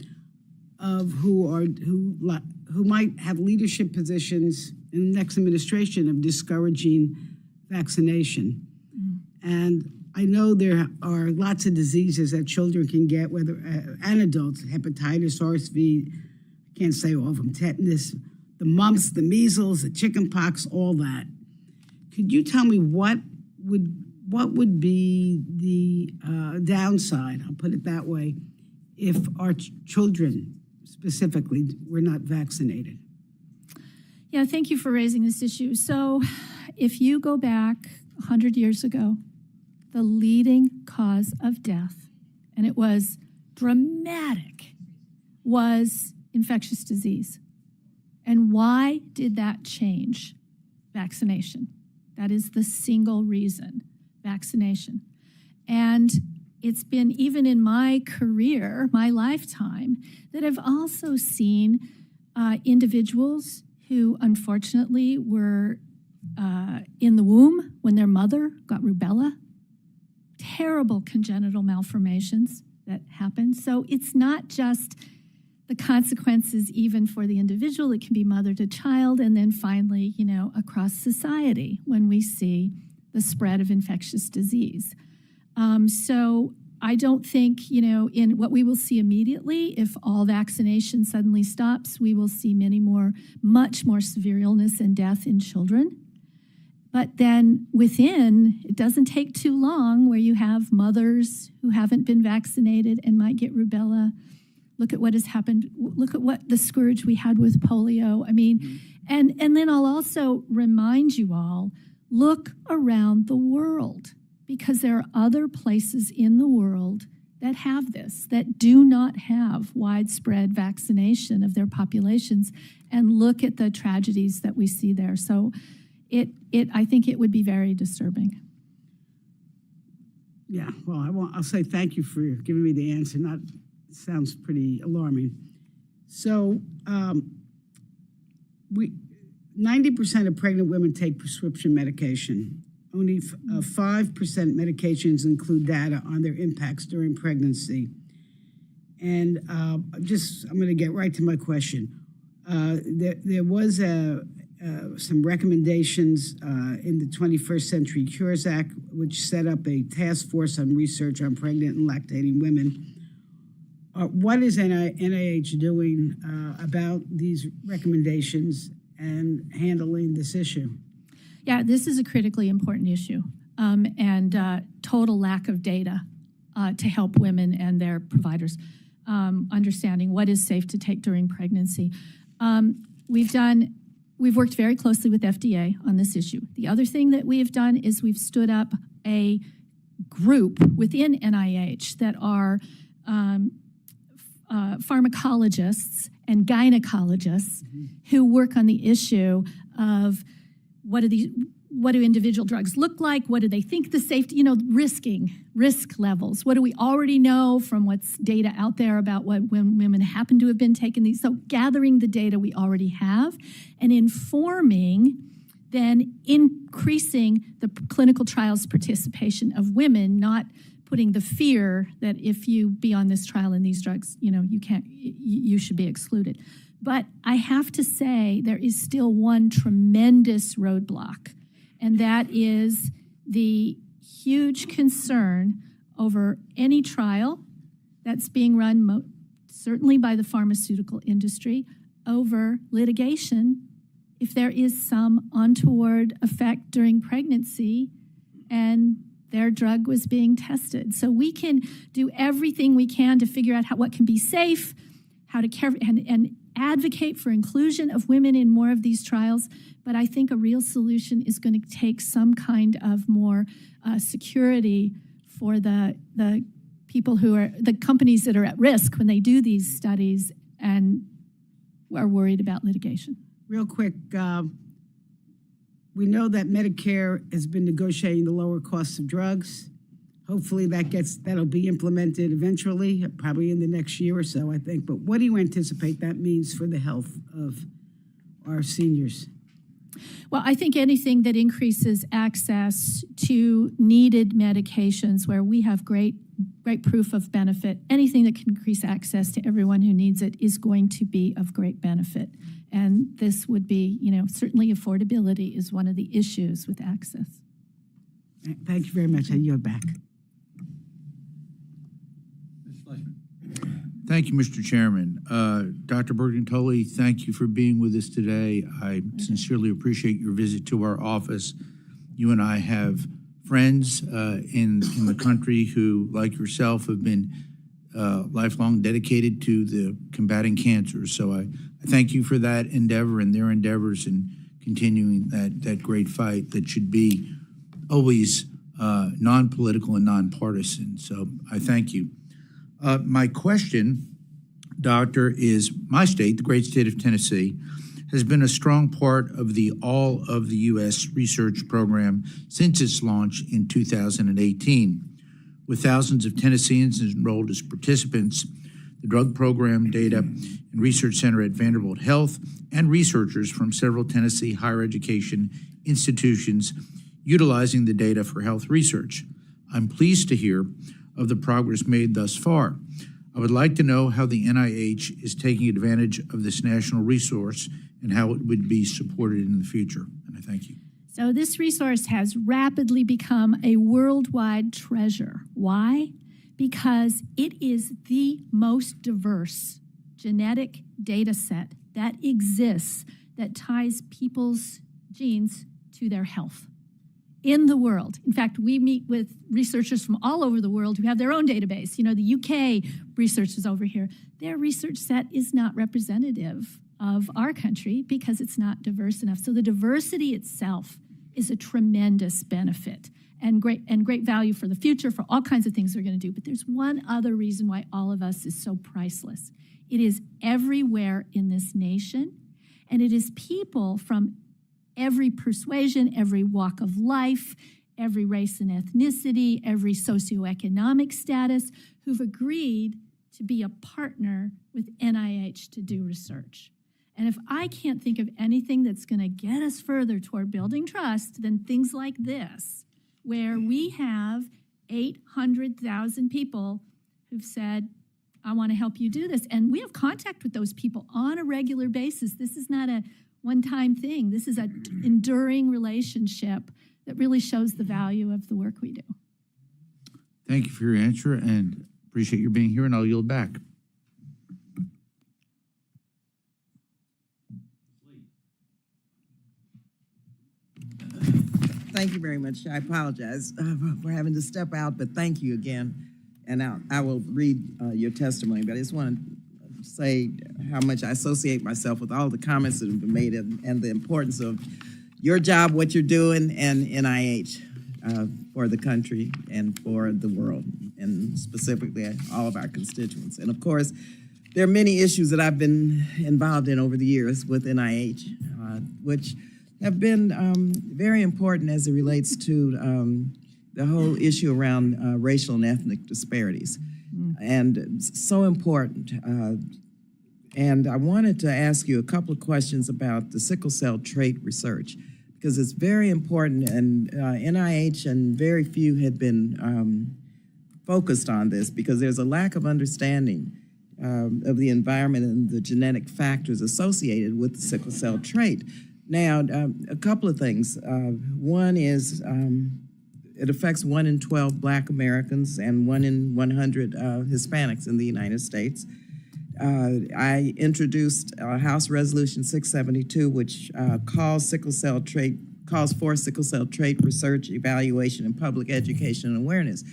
of who might have leadership positions in the next administration of discouraging vaccination. And I know there are lots of diseases that children can get, whether and adults, hepatitis, RSV, I can't say all of them, tetanus, the mumps, the measles, the chicken pox, all that. Could you tell me what would be the downside, I'll put it that way, if our children specifically were not vaccinated? Yeah, thank you for raising this issue. So if you go back 100 years ago, the leading cause of death, and it was dramatic, was infectious disease. And why did that change? Vaccination. That is the single reason, vaccination. And it's been, even in my career, my lifetime, that I've also seen individuals who unfortunately were in the womb when their mother got rubella, terrible congenital malformations that happen. So it's not just the consequences even for the individual, it can be mother to child, and then finally, across society when we see the spread of infectious disease. So I don't think, in what we will see immediately, if all vaccination suddenly stops, we will see much more severe illness and death in children. But then within, it doesn't take too long where you have mothers who haven't been vaccinated and might get rubella. Look at what has happened. Look at what the scourge we had with polio. I mean, and then I'll also remind you all, look around the world, because there are other places in the world that have this, that do not have widespread vaccination of their populations, and look at the tragedies that we see there. So I think it would be very disturbing. Yeah, well, I'll say thank you for giving me the answer. It sounds pretty alarming. So 90% of pregnant women take prescription medication. Only 5% medications include data on their impacts during pregnancy. And I'm going to get right to my question. There was some recommendations in the 21st Century Cures Act, which set up a task force on research on pregnant and lactating women. What is NIH doing about these recommendations and handling this issue? Yeah, this is a critically important issue, and total lack of data to help women and their providers understanding what is safe to take during pregnancy. We've worked very closely with FDA on this issue. The other thing that we have done is we've stood up a group within NIH that are pharmacologists and gynecologists who work on the issue of what do individual drugs look like? What do they think the safety, risk levels? What do we already know from what's data out there about when women happen to have been taking these? So gathering the data we already have and informing, then increasing the clinical trials participation of women, not putting the fear that if you be on this trial and these drugs, you should be excluded. But I have to say there is still one tremendous roadblock, and that is the huge concern over any trial that's being run, certainly by the pharmaceutical industry, over litigation if there is some untoward effect during pregnancy and their drug was being tested. So we can do everything we can to figure out what can be safe, how to care and advocate for inclusion of women in more of these trials. But I think a real solution is going to take some kind of more security for the people who are, the companies that are at risk when they do these studies and are worried about litigation. Real quick, we know that Medicare has been negotiating the lower costs of drugs. hopefully that'll be implemented eventually, probably in the next year or so, I think. But what do you anticipate that means for the health of our seniors? Well, I think anything that increases access to needed medications where we have great proof of benefit, anything that can increase access to everyone who needs it is going to be of great benefit. And this would be, certainly affordability is one of the issues with access. Thank you very much. I yield back. Thank you, Mr. Chairman. Dr. Bertagnolli, thank you for being with us today. I sincerely appreciate your visit to our office. You and I have friends in the country who, like yourself, have been lifelong dedicated to the combating cancer. So I thank you for that endeavor and their endeavors in continuing that great fight that should be always non-political and nonpartisan. So I thank you. My question, Doctor, is my state, the great state of Tennessee, has been a strong part of the All of the U.S. research program since its launch in 2018. With thousands of Tennesseans enrolled as participants, the drug program data and research center at Vanderbilt Health, and researchers from several Tennessee higher education institutions utilizing the data for health research. I'm pleased to hear of the progress made thus far. I would like to know how the NIH is taking advantage of this national resource and how it would be supported in the future. And I thank you. So this resource has rapidly become a worldwide treasure. Why? Because it is the most diverse genetic data set that exists that ties people's genes to their health in the world. In fact, we meet with researchers from all over the world who have their own database. The UK researchers over here, their research set is not representative of our country because it's not diverse enough. So the diversity itself is a tremendous benefit and great value for the future for all kinds of things we're going to do. But there's one other reason why all of us is so priceless. It is everywhere in this nation, and it is people from every persuasion, every walk of life, every race and ethnicity, every socioeconomic status who've agreed to be a partner with NIH to do research. And if I can't think of anything that's going to get us further toward building trust than things like this, where we have 800,000 people who've said, I want to help you do this. And we have contact with those people on a regular basis. This is not a one-time thing. This is an enduring relationship that really shows the value of the work we do. Thank you for your answer and appreciate your being here, and I'll yield back. Thank you very much. I apologize for having to step out, but thank you again. And I will read your testimony, but I just want to say how much I associate myself with all the comments that have been made and the importance of your job, what you're doing, and NIH for the country and for the world, and specifically all of our constituents. And of course, there are many issues that I've been involved in over the years with NIH, which have been very important as it relates to the whole issue around racial and ethnic disparities. And so important. And I wanted to ask you a couple of questions about the sickle cell trait research, because it's very important, and NIH and very few had been focused on this because there's a lack of understanding of the environment and the genetic factors associated with the sickle cell trait. Now, a couple of things. One is it affects 1 in 12 Black Americans and 1 in 100 Hispanics in the United States. I introduced House Resolution 672, which calls for sickle cell trait research, evaluation, and public education and awareness.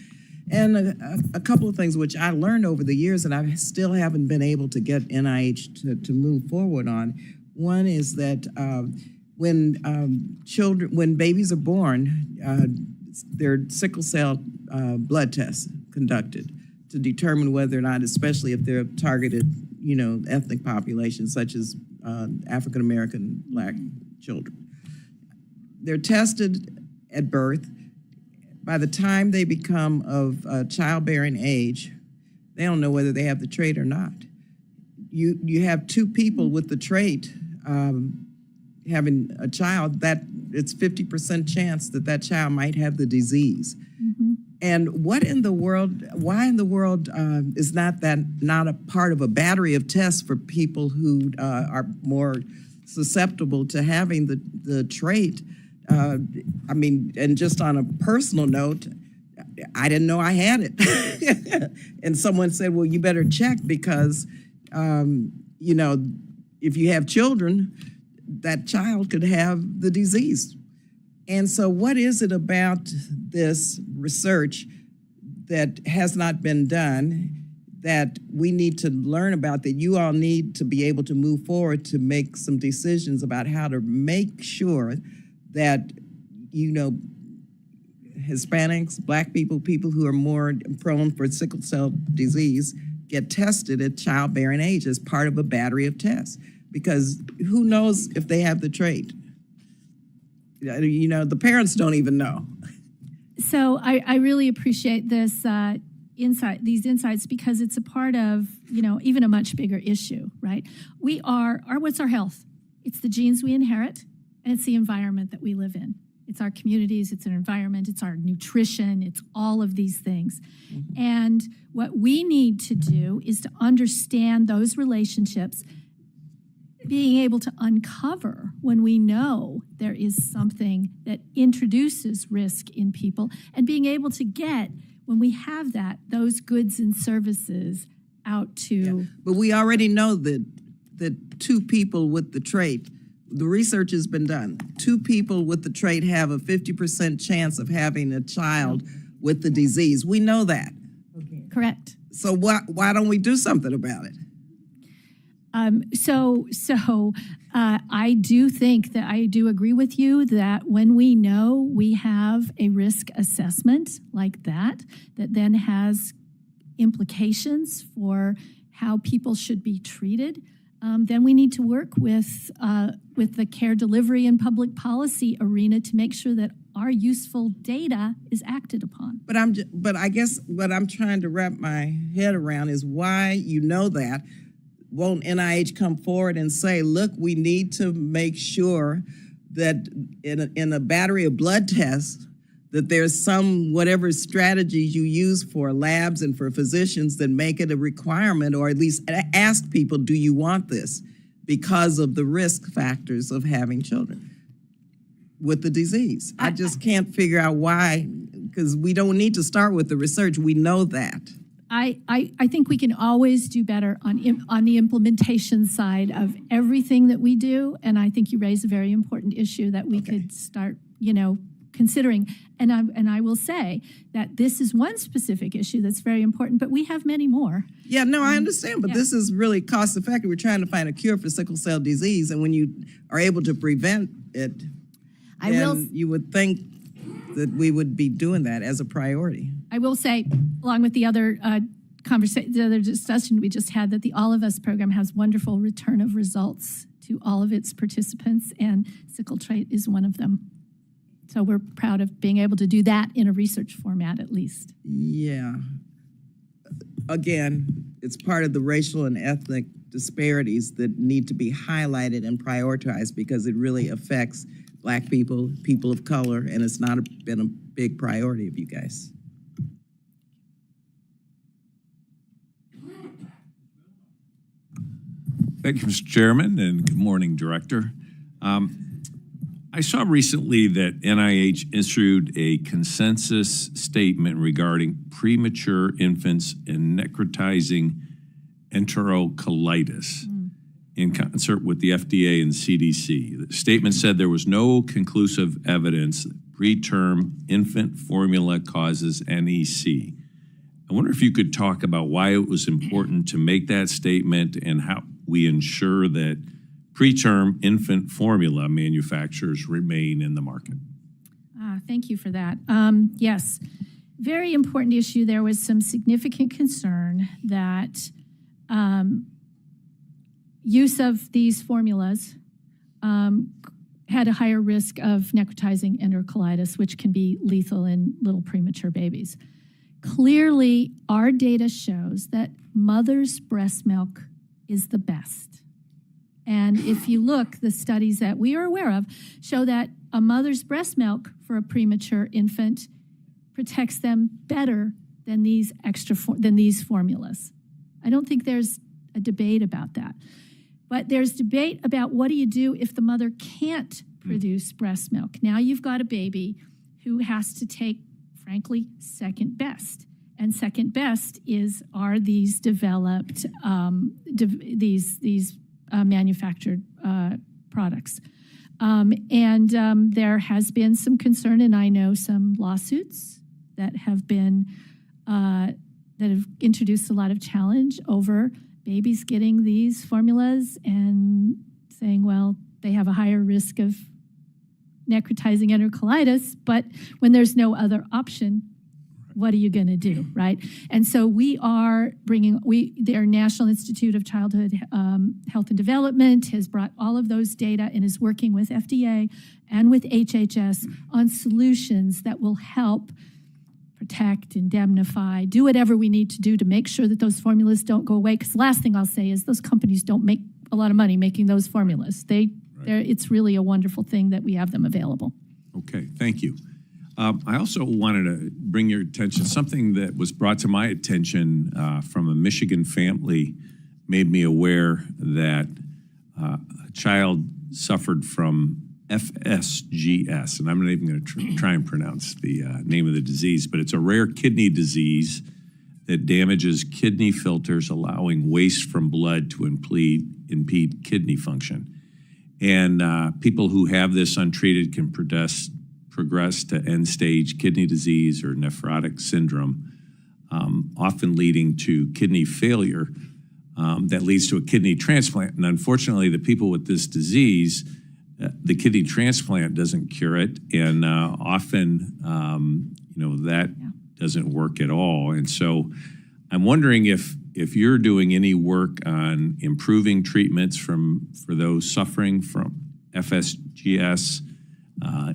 And a couple of things which I learned over the years and I still haven't been able to get NIH to move forward on. One is that when babies are born, there are sickle cell blood tests conducted to determine whether or not, especially if they're targeted, ethnic populations such as African American Black children. They're tested at birth, by the time they become of childbearing age, they don't know whether they have the trait or not. You have two people with the trait having a child, that it's 50% chance that that child might have the disease. And what in the world, why in the world is not a part of a battery of tests for people who are more susceptible to having the trait? I mean, and just on a personal note, I didn't know I had it. And someone said, well, you better check because, you know, if you have children, that child could have the disease. And so what is it about this research that has not been done that we need to learn about, that you all need to be able to move forward to make some decisions about how to make sure that, you know, Hispanics, Black people, people who are more prone for sickle cell disease get tested at childbearing age as part of a battery of tests? Because who knows if they have the trait? You know, the parents don't even know. So I really appreciate this these insights, because it's a part of, you know, even a much bigger issue, right? What's our health? It's the genes we inherit, and it's the environment that we live in. It's our communities, it's our environment, it's our nutrition, it's all of these things. And what we need to do is to understand those relationships, being able to uncover when we know there is something that introduces risk in people, and being able to get, when we have that, those goods and services out to. Yeah. But we already know that two people with the trait, the research has been done, two people with the trait have a 50% chance of having a child with the disease. We know that. Okay. Correct. So why don't we do something about it? I do think that I do agree with you that when we know we have a risk assessment like that then has implications for how people should be treated, then we need to work with the care delivery and public policy arena to make sure that our useful data is acted upon. But I guess what I'm trying to wrap my head around is why, you know, that won't NIH come forward and say, look, we need to make sure that in a battery of blood tests, that there's some, whatever strategies you use for labs and for physicians that make it a requirement, or at least ask people, do you want this? Because of the risk factors of having children with the disease. I just can't figure out why, because we don't need to start with the research. We know that. I think we can always do better on the implementation side of everything that we do, and I think you raise a very important issue that we could start, you know, considering. And I will say that this is one specific issue that's very important, but we have many more. Yeah, no, I understand, but this is really cost effective. We're trying to find a cure for sickle cell disease, and when you are able to prevent it, you would think that we would be doing that as a priority. I will say, along with the other discussion we just had, that the All of Us program has wonderful return of results to all of its participants, and sickle trait is one of them. So we're proud of being able to do that in a research format, at least. Yeah. Again, it's part of the racial and ethnic disparities that need to be highlighted and prioritized, because it really affects Black people, people of color, and it's not been a big priority of you guys. Thank you, Mr. Chairman, and good morning, Director. I saw recently that NIH issued a consensus statement regarding premature infants and necrotizing enterocolitis in concert with the FDA and CDC. The statement said there was no conclusive evidence that preterm infant formula causes NEC. I wonder if you could talk about why it was important to make that statement and how we ensure that preterm infant formula manufacturers remain in the market. Thank you for that. Yes, very important issue. There was some significant concern that use of these formulas had a higher risk of necrotizing enterocolitis, which can be lethal in little premature babies. Clearly, our data shows that mother's breast milk is the best. And if you look, the studies that we are aware of show that a mother's breast milk for a premature infant protects them better than these formulas. I don't think there's a debate about that. But there's debate about what do you do if the mother can't produce breast milk. Now you've got a baby who has to take, frankly, second best. And second best are these developed, manufactured products. There has been some concern, and I know some lawsuits that have been, that have introduced a lot of challenge over babies getting these formulas and saying, well, they have a higher risk of necrotizing enterocolitis, but when there's no other option, what are you going to do, right? And so we are their National Institute of Childhood Health and Development has brought all of those data and is working with FDA and with HHS on solutions that will help protect, indemnify, do whatever we need to do to make sure that those formulas don't go away. Because the last thing I'll say is those companies don't make a lot of money making those formulas. It's really a wonderful thing that we have them available. Okay, thank you. I also wanted to bring your attention, something that was brought to my attention from a Michigan family made me aware that a child suffered from FSGS, and I'm not even going to try and pronounce the name of the disease, but it's a rare kidney disease that damages kidney filters, allowing waste from blood to impede kidney function. And people who have this untreated can progress to end-stage kidney disease or nephrotic syndrome, often leading to kidney failure that leads to a kidney transplant. And unfortunately, the people with this disease, the kidney transplant doesn't cure it, and often, that doesn't work at all. And so I'm wondering if you're doing any work on improving treatments for those suffering from FSGS,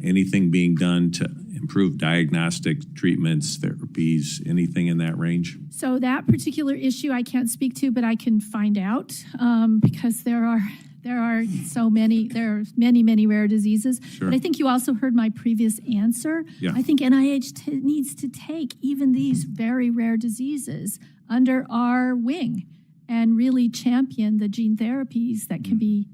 anything being done to improve diagnostic treatments, therapies, anything in that range? So that particular issue I can't speak to, but I can find out because there are many rare diseases. Sure. But I think you also heard my previous answer. Yeah. I think NIH needs to take even these very rare diseases under our wing and really champion the gene therapies that can be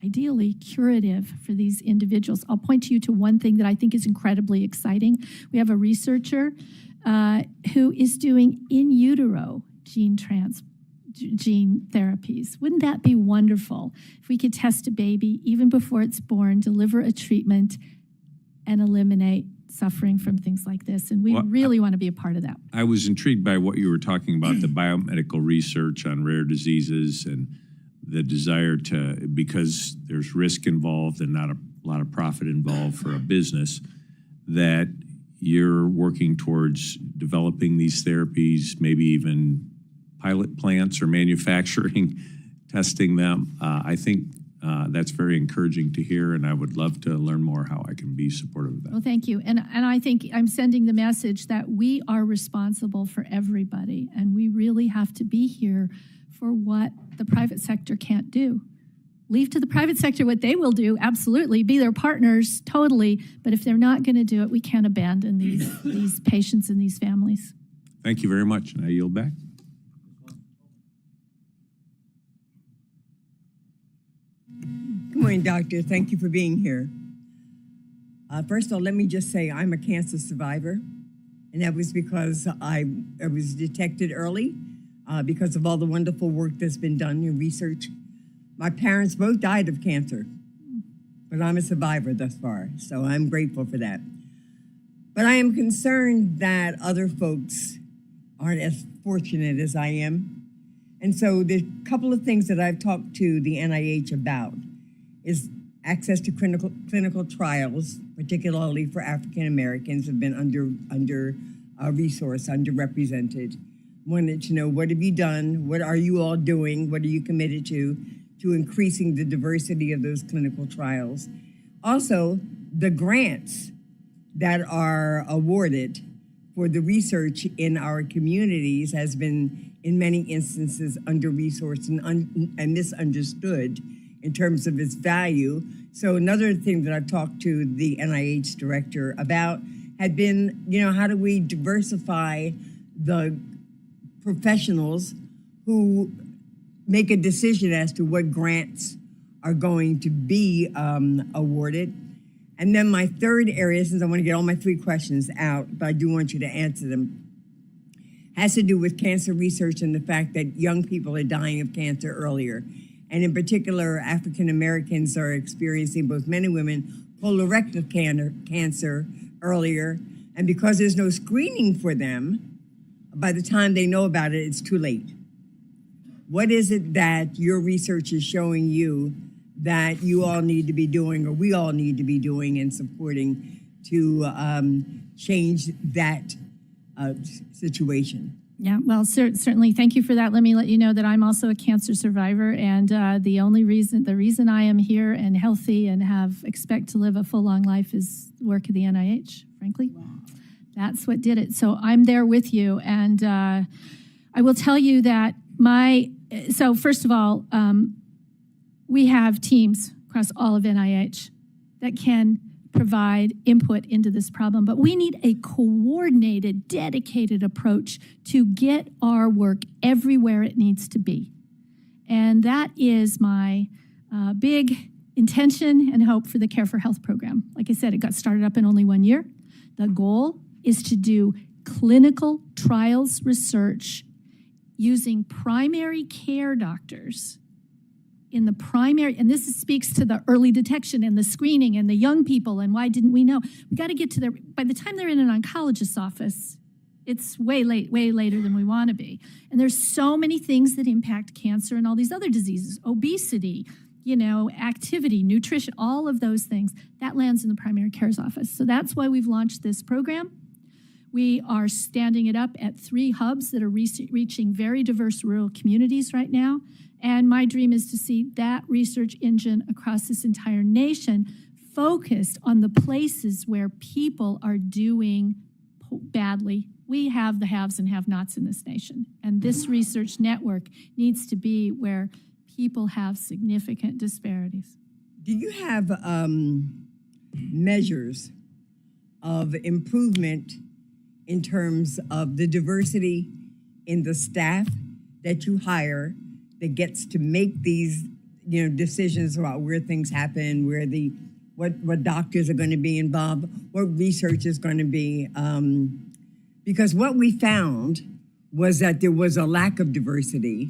ideally curative for these individuals. I'll point you to one thing that I think is incredibly exciting. We have a researcher who is doing in utero gene therapies. Wouldn't that be wonderful if we could test a baby even before it's born, deliver a treatment, and eliminate suffering from things like this? And we really want to be a part of that. I was intrigued by what you were talking about, the biomedical research on rare diseases and the desire to, because there's risk involved and not a lot of profit involved for a business, that you're working towards developing these therapies, maybe even pilot plants or manufacturing, testing them. I think that's very encouraging to hear, and I would love to learn more how I can be supportive of that. Well, thank you. And I think I'm sending the message that we are responsible for everybody, and we really have to be here for what the private sector can't do. Leave to the private sector what they will do, absolutely. Be their partners, totally. But if they're not going to do it, we can't abandon these patients and these families. Thank you very much, and I yield back. Good morning, doctor. Thank you for being here. First of all, let me just say I'm a cancer survivor, and that was because I was detected early because of all the wonderful work that's been done in research. My parents both died of cancer, but I'm a survivor thus far, so I'm grateful for that. But I am concerned that other folks aren't as fortunate as I am. And so there's a couple of things that I've talked to the NIH about is access to clinical trials, particularly for African Americans, have been under-resourced, underrepresented. Wanted to know, what have you done? What are you all doing? What are you committed to increasing the diversity of those clinical trials? Also, the grants that are awarded for the research in our communities has been, in many instances, under-resourced and misunderstood in terms of its value. So another thing that I've talked to the NIH director about had been, how do we diversify the professionals who make a decision as to what grants are going to be awarded. And then my third area, since I want to get all my 3 questions out, but I do want you to answer them, has to do with cancer research and the fact that young people are dying of cancer earlier. And in particular, African Americans are experiencing, both men and women, colorectal cancer earlier. And because there's no screening for them, by the time they know about it, it's too late. What is it that your research is showing you that you all need to be doing, or we all need to be doing and supporting to change that situation? Yeah, well, certainly. Thank you for that. Let me let you know that I'm also a cancer survivor, and the reason I am here and healthy and expect to live a full, long life is the work of the NIH, frankly. Wow. That's what did it. So I'm there with you, and I will tell you that so first of all, we have teams across all of NIH that can provide input into this problem, but we need a coordinated, dedicated approach to get our work everywhere it needs to be. And that is my big intention and hope for the Care for Health program. Like I said, it got started up in only 1 year. The goal is to do clinical trials research using primary care doctors in the primary, and this speaks to the early detection and the screening and the young people and why didn't we know? We got to get to their, by the time they're in an oncologist's office, it's way later than we want to be. And there's so many things that impact cancer and all these other diseases, obesity, activity, nutrition, all of those things, that lands in the primary care's office. So that's why we've launched this program. We are standing it up at 3 hubs that are reaching very diverse rural communities right now. And my dream is to see that research engine across this entire nation focused on the places where people are doing badly. We have the haves and have-nots in this nation. And this research network needs to be where people have significant disparities. Do you have measures of improvement in terms of the diversity in the staff that you hire that gets to make these, decisions about where things happen, where what doctors are going to be involved, what research is going to be? Because what we found was that there was a lack of diversity,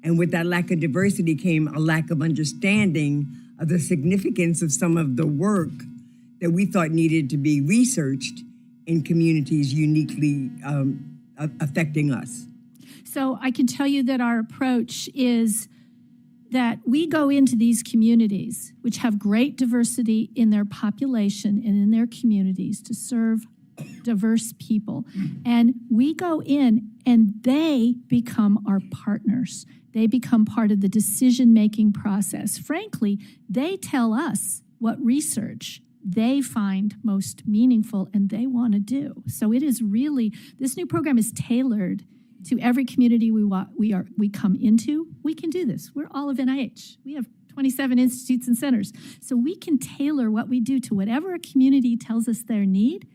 and with that lack of diversity came a lack of understanding of the significance of some of the work that we thought needed to be researched in communities uniquely affecting us. So I can tell you that our approach is that we go into these communities, which have great diversity in their population and in their communities, to serve diverse people. And we go in and they become our partners. They become part of the decision-making process. Frankly, they tell us what research they find most meaningful and they want to do. So it is really, this new program is tailored to every community we come into. We can do this. We're all of NIH. We have 27 institutes and centers. So we can tailor what we do to whatever a community tells us their need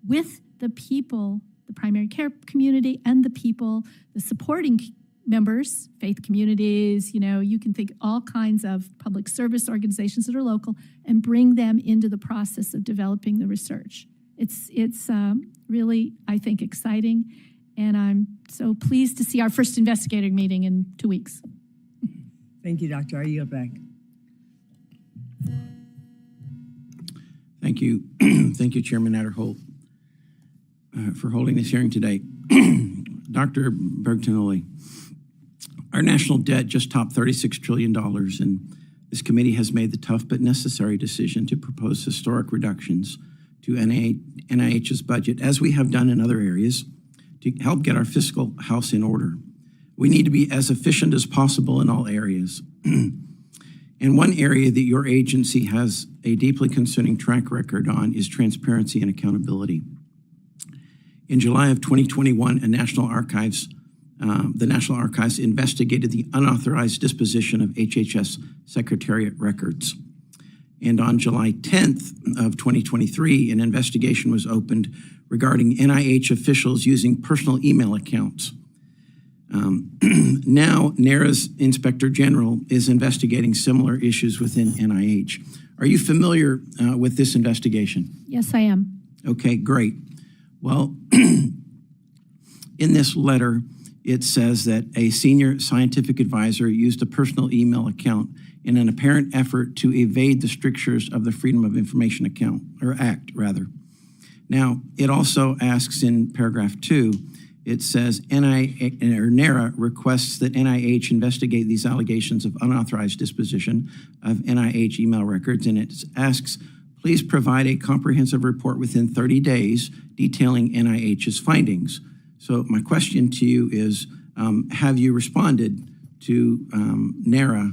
with the people, the primary care community and the people, the supporting members, faith communities, you can think all kinds of public service organizations that are local, and bring them into the process of developing the research. It's really, I think, exciting. And I'm so pleased to see our first investigator meeting in 2 weeks. Thank you, Doctor. I yield back. Thank you. Thank you, Chairman Adderholt, for holding this hearing today. Dr. Bertagnolli, our national debt just topped $36 trillion, and this committee has made the tough but necessary decision to propose historic reductions to NIH's budget, as we have done in other areas, to help get our fiscal house in order. We need to be as efficient as possible in all areas. And one area that your agency has a deeply concerning track record on is transparency and accountability. In July of 2021, the National Archives investigated the unauthorized disposition of HHS Secretariat records. And on July 10th of 2023, an investigation was opened regarding NIH officials using personal email accounts. Now, NARA's Inspector General is investigating similar issues within NIH. Are you familiar with this investigation? Yes, I am. Okay, great. Well, in this letter, it says that a senior scientific advisor used a personal email account in an apparent effort to evade the strictures of the Freedom of Information Act. Now, it also asks in paragraph 2, it says NARA requests that NIH investigate these allegations of unauthorized disposition of NIH email records, and it asks, please provide a comprehensive report within 30 days detailing NIH's findings. So my question to you is, have you responded to NARA?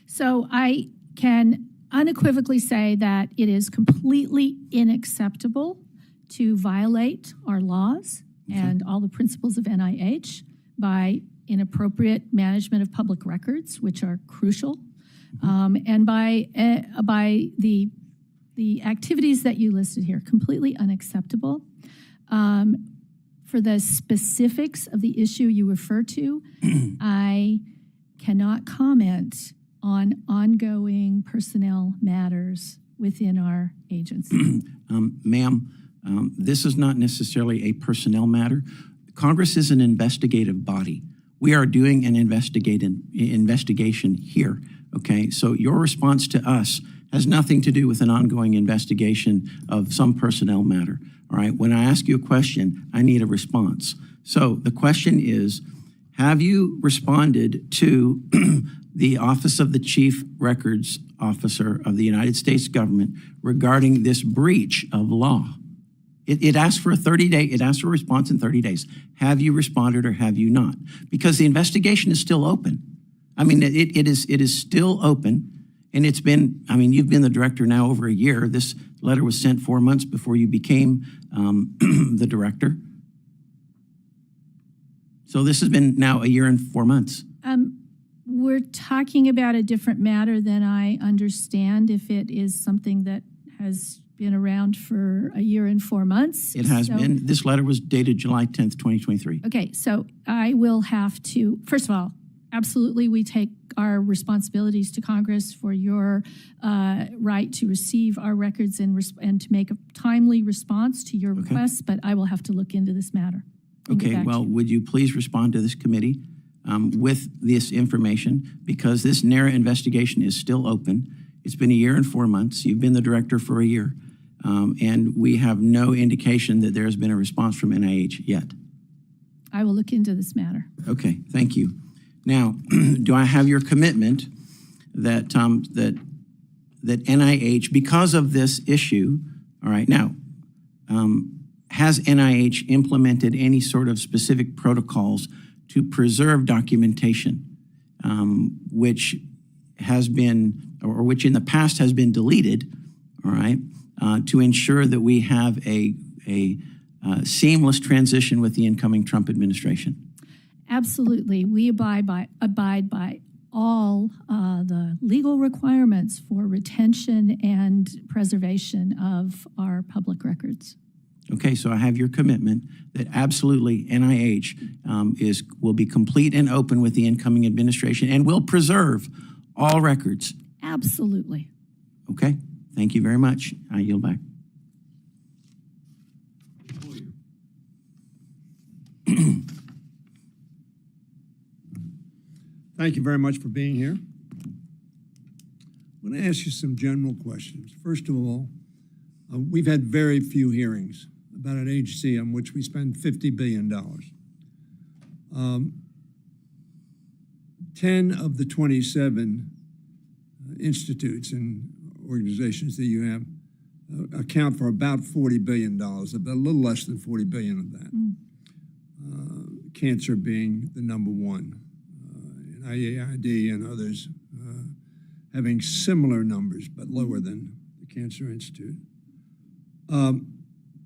So I can unequivocally say that it is completely unacceptable to violate our laws and all the principles of NIH by inappropriate management of public records, which are crucial, and by the activities that you listed here, completely unacceptable. For the specifics of the issue you refer to, I cannot comment on ongoing personnel matters within our agency. Ma'am, this is not necessarily a personnel matter. Congress is an investigative body. We are doing an investigation here, okay? So your response to us has nothing to do with an ongoing investigation of some personnel matter, all right? When I ask you a question, I need a response. So the question is, have you responded to the Office of the Chief Records Officer of the United States government regarding this breach of law? It asks for a 30-day, it asks for a response in 30 days. Have you responded or have you not? Because the investigation is still open. I mean, it is still open, and it's been, I mean, you've been the director now over a year. This letter was sent 4 months before you became the director. So this has been now a year and 4 months. We're talking about a different matter than I understand if it is something that has been around for a year and 4 months. It has been. This letter was dated July 10th, 2023. Okay, so I will have to, first of all, absolutely, we take our responsibilities to Congress for your right to receive our records and to make a timely response to your requests, but I will have to look into this matter. Okay, well, would you please respond to this committee with this information, because this NARA investigation is still open. It's been a year and 4 months. You've been the director for a year, and we have no indication that there has been a response from NIH yet. I will look into this matter. Okay, thank you. Now, do I have your commitment that that NIH, because of this issue, all right, now, has NIH implemented any sort of specific protocols to preserve documentation, which has been, or which in the past has been deleted, all right, to ensure that we have a seamless transition with the incoming Trump administration? Absolutely. We abide by all the legal requirements for retention and preservation of our public records. Okay, so I have your commitment that absolutely NIH will be complete and open with the incoming administration and will preserve all records. Absolutely. Okay, thank you very much. I yield back. Thank you very much for being here. I'm going to ask you some general questions. First of all, we've had very few hearings about an agency on which we spend $50 billion. 10 of the 27 institutes and organizations that you have account for about $40 billion, a little less than $40 billion of that. Cancer being the number one and IAID and others having similar numbers but lower than the Cancer Institute.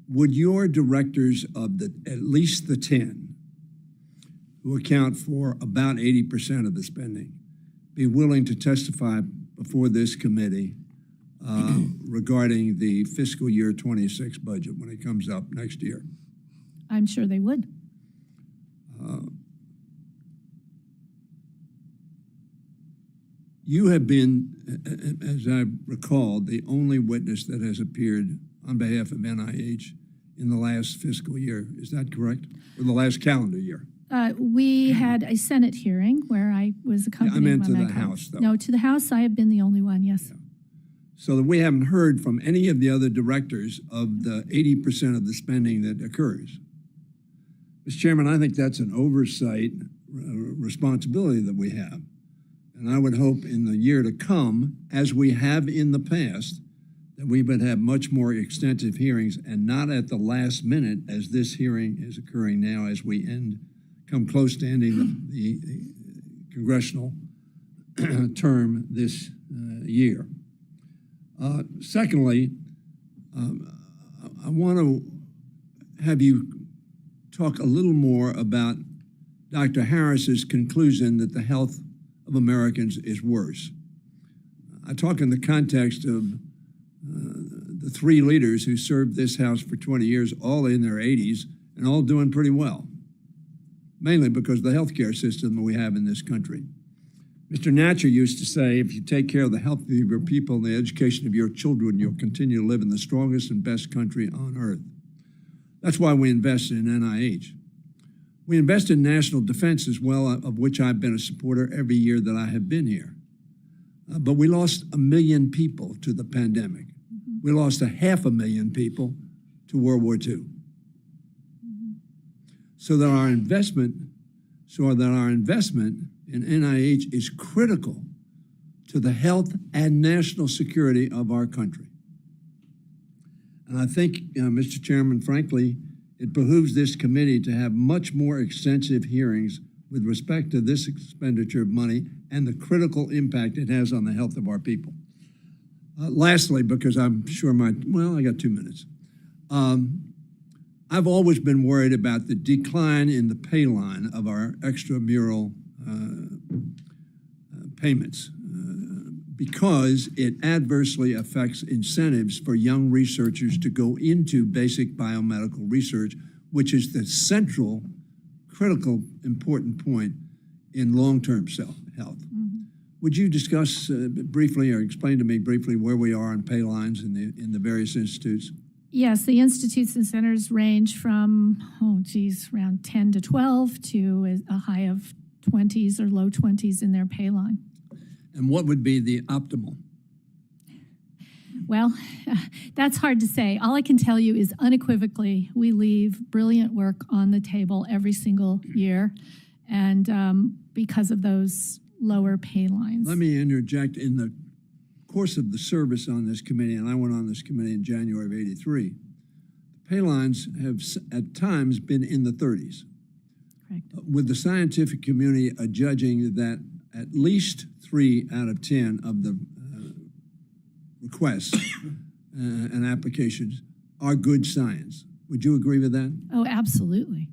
Would your directors of at least the 10 who account for about 80% of the spending be willing to testify before this committee regarding the fiscal year 26 budget when it comes up next year? I'm sure they would. You have been, as I recall, the only witness that has appeared on behalf of NIH in the last fiscal year. Is that correct? Or the last calendar year? We had a Senate hearing where I was accompanied I meant by to my the colleague. House, though. No, to the House, I have been the only one, yes. Yeah. So that we haven't heard from any of the other directors of the 80% of the spending that occurs. Mr. Chairman, I think that's an oversight responsibility that we have. And I would hope in the year to come, as we have in the past, that we would have much more extensive hearings and not at the last minute as this hearing is occurring now as we come close to ending the congressional term this year. Secondly, I want to have you talk a little more about Dr. Harris's conclusion that the health of Americans is worse. I talk in the context of the three leaders who served this House for 20 years, all in their 80s and all doing pretty well, mainly because of the healthcare system that we have in this country. Mr. Natcher used to say, if you take care of the health of your people and the education of your children, you'll continue to live in the strongest and best country on earth. That's why we invest in NIH. We invest in national defense as well, of which I've been a supporter every year that I have been here. But we lost 1 million people to the pandemic. We lost 500,000 people to World War II. So that our investment in NIH is critical to the health and national security of our country. And I think, Mr. Chairman, frankly, it behooves this committee to have much more extensive hearings with respect to this expenditure of money and the critical impact it has on the health of our people. Lastly, because I'm sure I got 2 minutes. I've always been worried about the decline in the pay line of our extramural payments because it adversely affects incentives for young researchers to go into basic biomedical research, which is the central, critical, important point in long-term health. Would you discuss briefly or explain to me briefly where we are on pay lines in the various institutes? Yes, the institutes and centers range from, around 10 to 12 to a high of 20s or low 20s in their pay line. And what would be the optimal? Well, that's hard to say. All I can tell you is unequivocally, we leave brilliant work on the table every single year, and because of those lower pay lines. Let me interject. In the course of the service on this committee, and I went on this committee in January of '83, pay lines have at times been in the 30s. Correct. With the scientific community judging that at least 3 out of 10 of the requests and applications are good science. Would you agree with that? Oh, absolutely.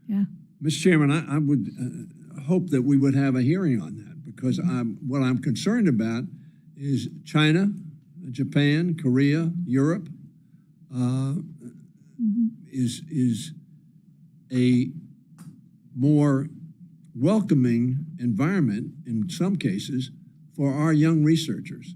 Yeah. Mr. Chairman, I would hope that we would have a hearing on that because what I'm concerned about is China, Japan, Korea, Europe is a more welcoming environment in some cases for our young researchers.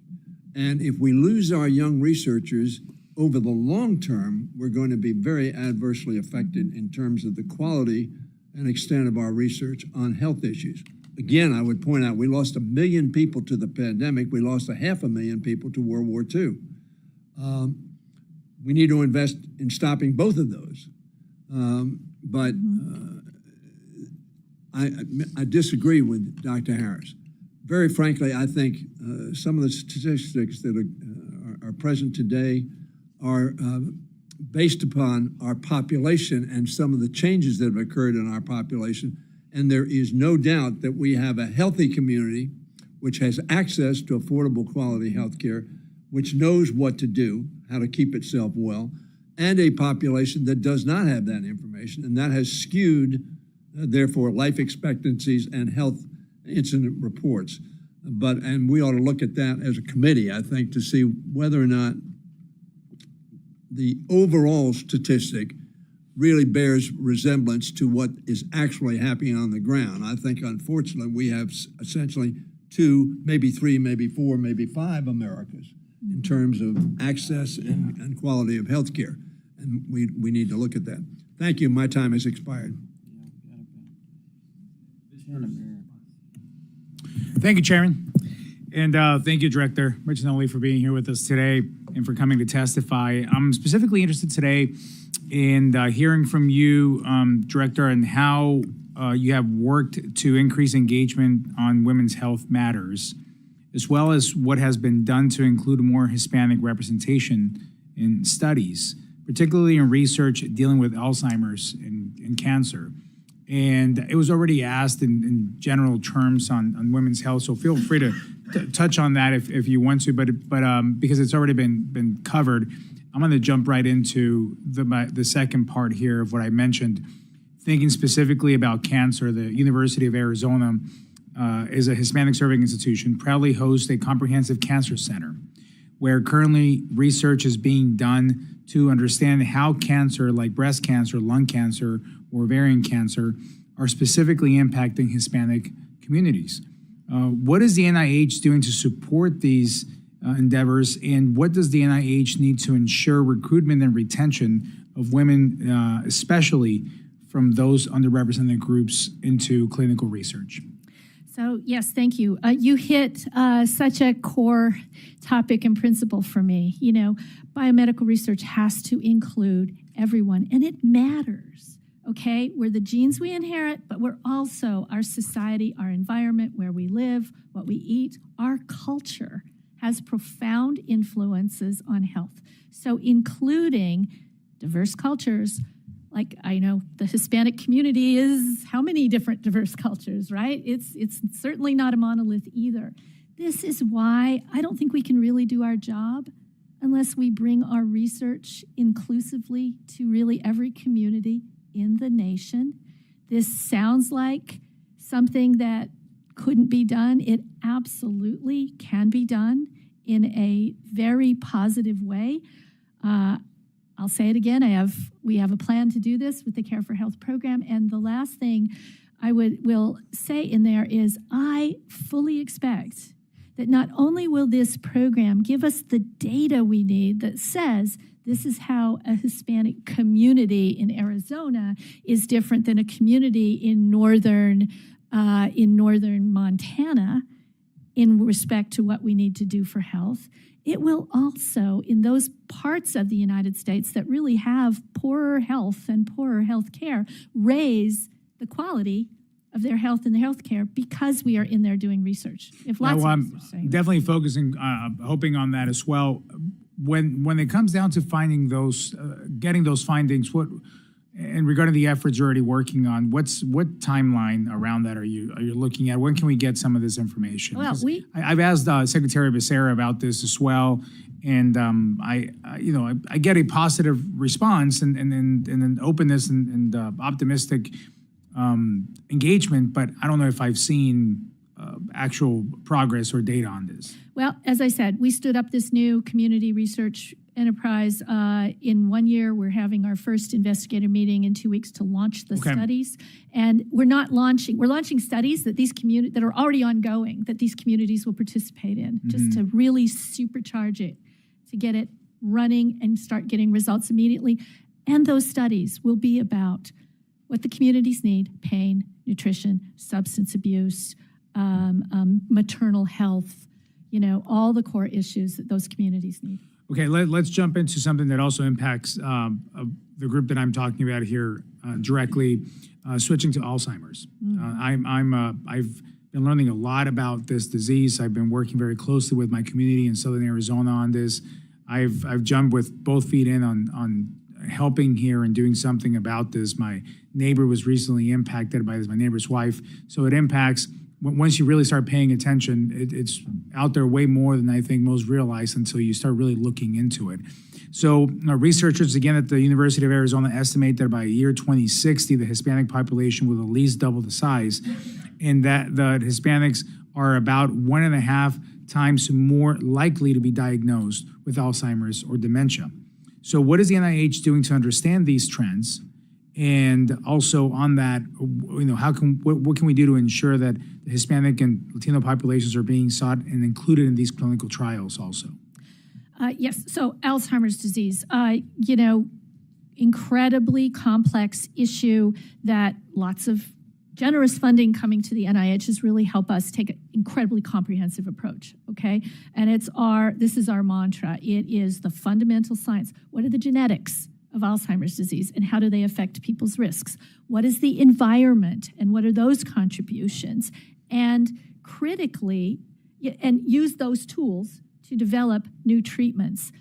And if we lose our young researchers over the long term, we're going to be very adversely affected in terms of the quality and extent of our research on health issues. Again, I would point out we lost 1 million people to the pandemic. We lost 500,000 people to World War II. We need to invest in stopping both of those. I disagree with Dr. Harris. Very frankly, I think some of the statistics that are present today are based upon our population and some of the changes that have occurred in our population And there is no doubt that we have a healthy community which has access to affordable quality health care, which knows what to do, how to keep itself well, and a population that does not have that information, and that has skewed, therefore, life expectancies and health incident reports. And we ought to look at that as a committee, I think, to see whether or not the overall statistic really bears resemblance to what is actually happening on the ground. I think, unfortunately, we have essentially 2, maybe 3, maybe 4, maybe 5 Americas in terms of access and quality of health care. And we need to look at that. Thank you. My time has expired. Thank you, Chairman. And thank you, Director Bertagnolli, for being here with us today and for coming to testify. I'm specifically interested today in hearing from you, Director, and how you have worked to increase engagement on women's health matters, as well as what has been done to include more Hispanic representation in studies, particularly in research dealing with Alzheimer's and cancer. And it was already asked in general terms on women's health, so feel free to touch on that if you want to, but because it's already been covered, I'm going to jump right into the second part here of what I mentioned. Thinking specifically about cancer, the University of Arizona is a Hispanic serving institution, proudly hosts a comprehensive cancer center, where currently research is being done to understand how cancer, like breast cancer, lung cancer, or ovarian cancer, are specifically impacting Hispanic communities. What is the NIH doing to support these endeavors, and what does the NIH need to ensure recruitment and retention of women, especially from those underrepresented groups, into clinical research? So, yes, thank you. You hit such a core topic and principle for me. You know, biomedical research has to include everyone, and it matters, okay? We're the genes we inherit, but we're also our society, our environment, where we live, what we eat, our culture has profound influences on health. So including diverse cultures, like I know the Hispanic community is how many different diverse cultures, right? It's certainly not a monolith either. This is why I don't think we can really do our job unless we bring our research inclusively to really every community in the nation. This sounds like something that couldn't be done. It absolutely can be done in a very positive way. I'll say it again, we have a plan to do this with the Care for Health program. And the last thing I will say in there is I fully expect that not only will this program give us the data we need that says this is how a Hispanic community in Arizona is different than a community in northern Montana in respect to what we need to do for health. It will also, in those parts of the United States that really have poorer health and poorer health care, raise the quality of their health and their health care because we are in there doing research. If lots of I'm definitely focusing, hoping on that as well. When it comes down to finding those, getting those findings, and regarding the efforts you're already working on, what timeline around that are you looking at? When can we get some of this information? Well, I've asked Secretary Becerra about this as well, and I get a positive response and an openness and optimistic engagement, but I don't know if I've seen actual progress or data on this. Well, as I said, we stood up this new community research enterprise. In 1 year, we're having our first investigator meeting in 2 weeks to launch the studies. And we're launching studies that that are already ongoing, that these communities will participate in, just to really supercharge it, to get it running and start getting results immediately. And those studies will be about what the communities need: pain, nutrition, substance abuse, maternal health, all the core issues that those communities need. Okay, let's jump into something that also impacts the group that I'm talking about here directly, switching to Alzheimer's. I've been learning a lot about this disease. I've been working very closely with my community in Southern Arizona on this. I've jumped with both feet in helping here and doing something about this. My neighbor was recently impacted by this, my neighbor's wife. So it impacts, once you really start paying attention, it's out there way more than I think most realize until you start really looking into it. So researchers, again, at the University of Arizona estimate that by year 2060, the Hispanic population will at least double the size, and that the Hispanics are about 1.5 times more likely to be diagnosed with Alzheimer's or dementia. So what is the NIH doing to understand these trends? And also on that, what can we do to ensure that the Hispanic and Latino populations are being sought and included in these clinical trials also? Yes, so Alzheimer's disease, incredibly complex issue that lots of generous funding coming to the NIH has really helped us take an incredibly comprehensive approach, okay? And this is our mantra. It is the fundamental science. What are the genetics of Alzheimer's disease and how do they affect people's risks? What is the environment and what are those contributions? And critically, and use those tools to develop new treatments,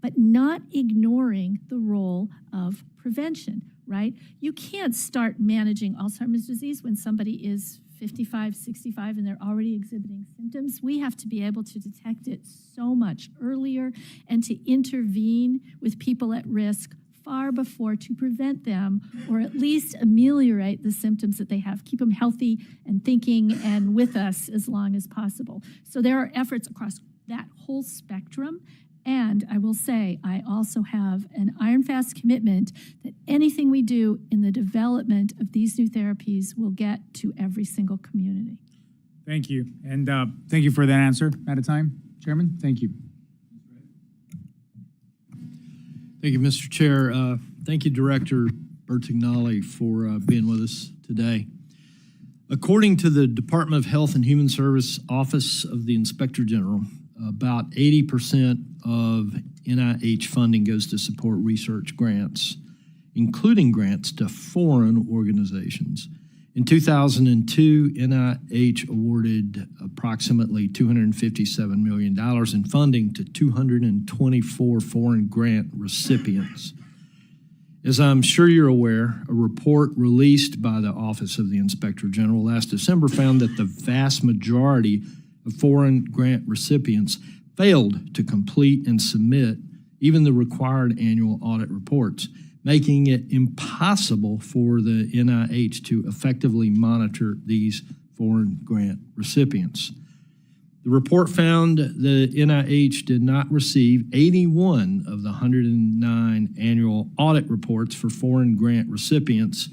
but not ignoring the role of prevention, right? You can't start managing Alzheimer's disease when somebody is 55, 65, and they're already exhibiting symptoms. We have to be able to detect it so much earlier and to intervene with people at risk far before to prevent them or at least ameliorate the symptoms that they have, keep them healthy and thinking and with us as long as possible. So there are efforts across that whole spectrum. And I will say, I also have an iron fast commitment that anything we do in the development of these new therapies will get to every single community. Thank you. And thank you for that answer. Out of time, Chairman. Thank you. Thank you, Mr. Chair. Thank you, Director Bertagnolli, for being with us today. According to the Department of Health and Human Service Office of the Inspector General, about 80% of NIH funding goes to support research grants, including grants to foreign organizations. In 2002, NIH awarded approximately $257 million in funding to 224 foreign grant recipients. As I'm sure you're aware, a report released by the Office of the Inspector General last December found that the vast majority of foreign grant recipients failed to complete and submit even the required annual audit reports, making it impossible for the NIH to effectively monitor these foreign grant recipients. The report found that NIH did not receive 81 of the 109 annual audit reports for foreign grant recipients,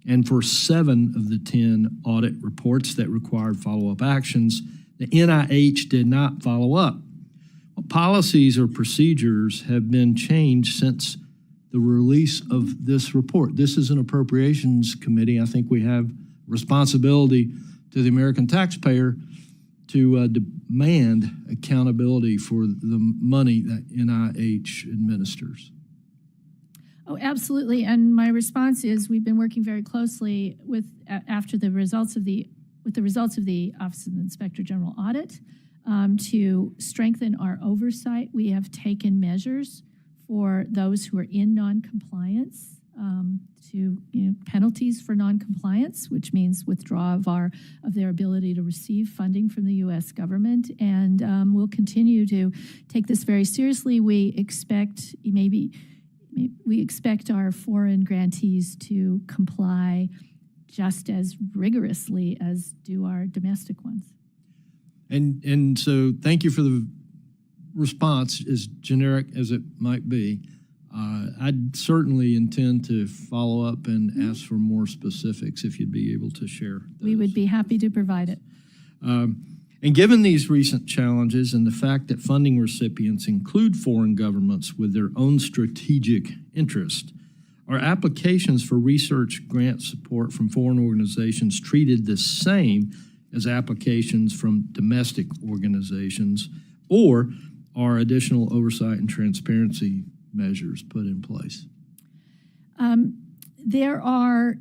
and for 7 of the 10 audit reports that required follow-up actions, the NIH did not follow up. What policies or procedures have been changed since the release of this report? This is an Appropriations Committee. I think we have responsibility to the American taxpayer to demand accountability for the money that NIH administers. Oh, absolutely. And my response is we've been working very closely with the results of the Office of the Inspector General audit to strengthen our oversight. We have taken measures for those who are in noncompliance to penalties for noncompliance, which means withdrawal of their ability to receive funding from the U.S. government. And we'll continue to take this very seriously. We expect our foreign grantees to comply just as rigorously as do our domestic ones. And so thank you for the response, as generic as it might be. I'd certainly intend to follow up and ask for more specifics if you'd be able to share those. We would be happy to provide it. And given these recent challenges and the fact that funding recipients include foreign governments with their own strategic interest, are applications for research grant support from foreign organizations treated the same as applications from domestic organizations, or are additional oversight and transparency measures put in place? There are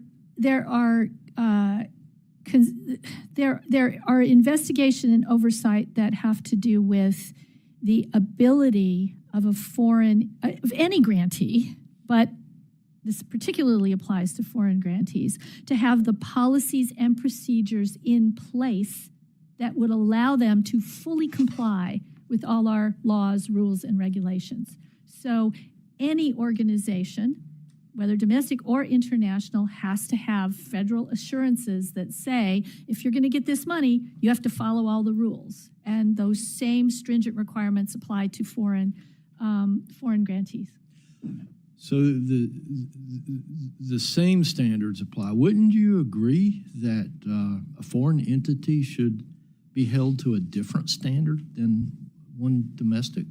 investigation and oversight that have to do with the ability of of any grantee but this particularly applies to foreign grantees, to have the policies and procedures in place that would allow them to fully comply with all our laws, rules, and regulations. So any organization, whether domestic or international, has to have federal assurances that say, if you're going to get this money, you have to follow all the rules. And those same stringent requirements apply to foreign grantees. So the same standards apply. Wouldn't you agree that a foreign entity should be held to a different standard than one domestic?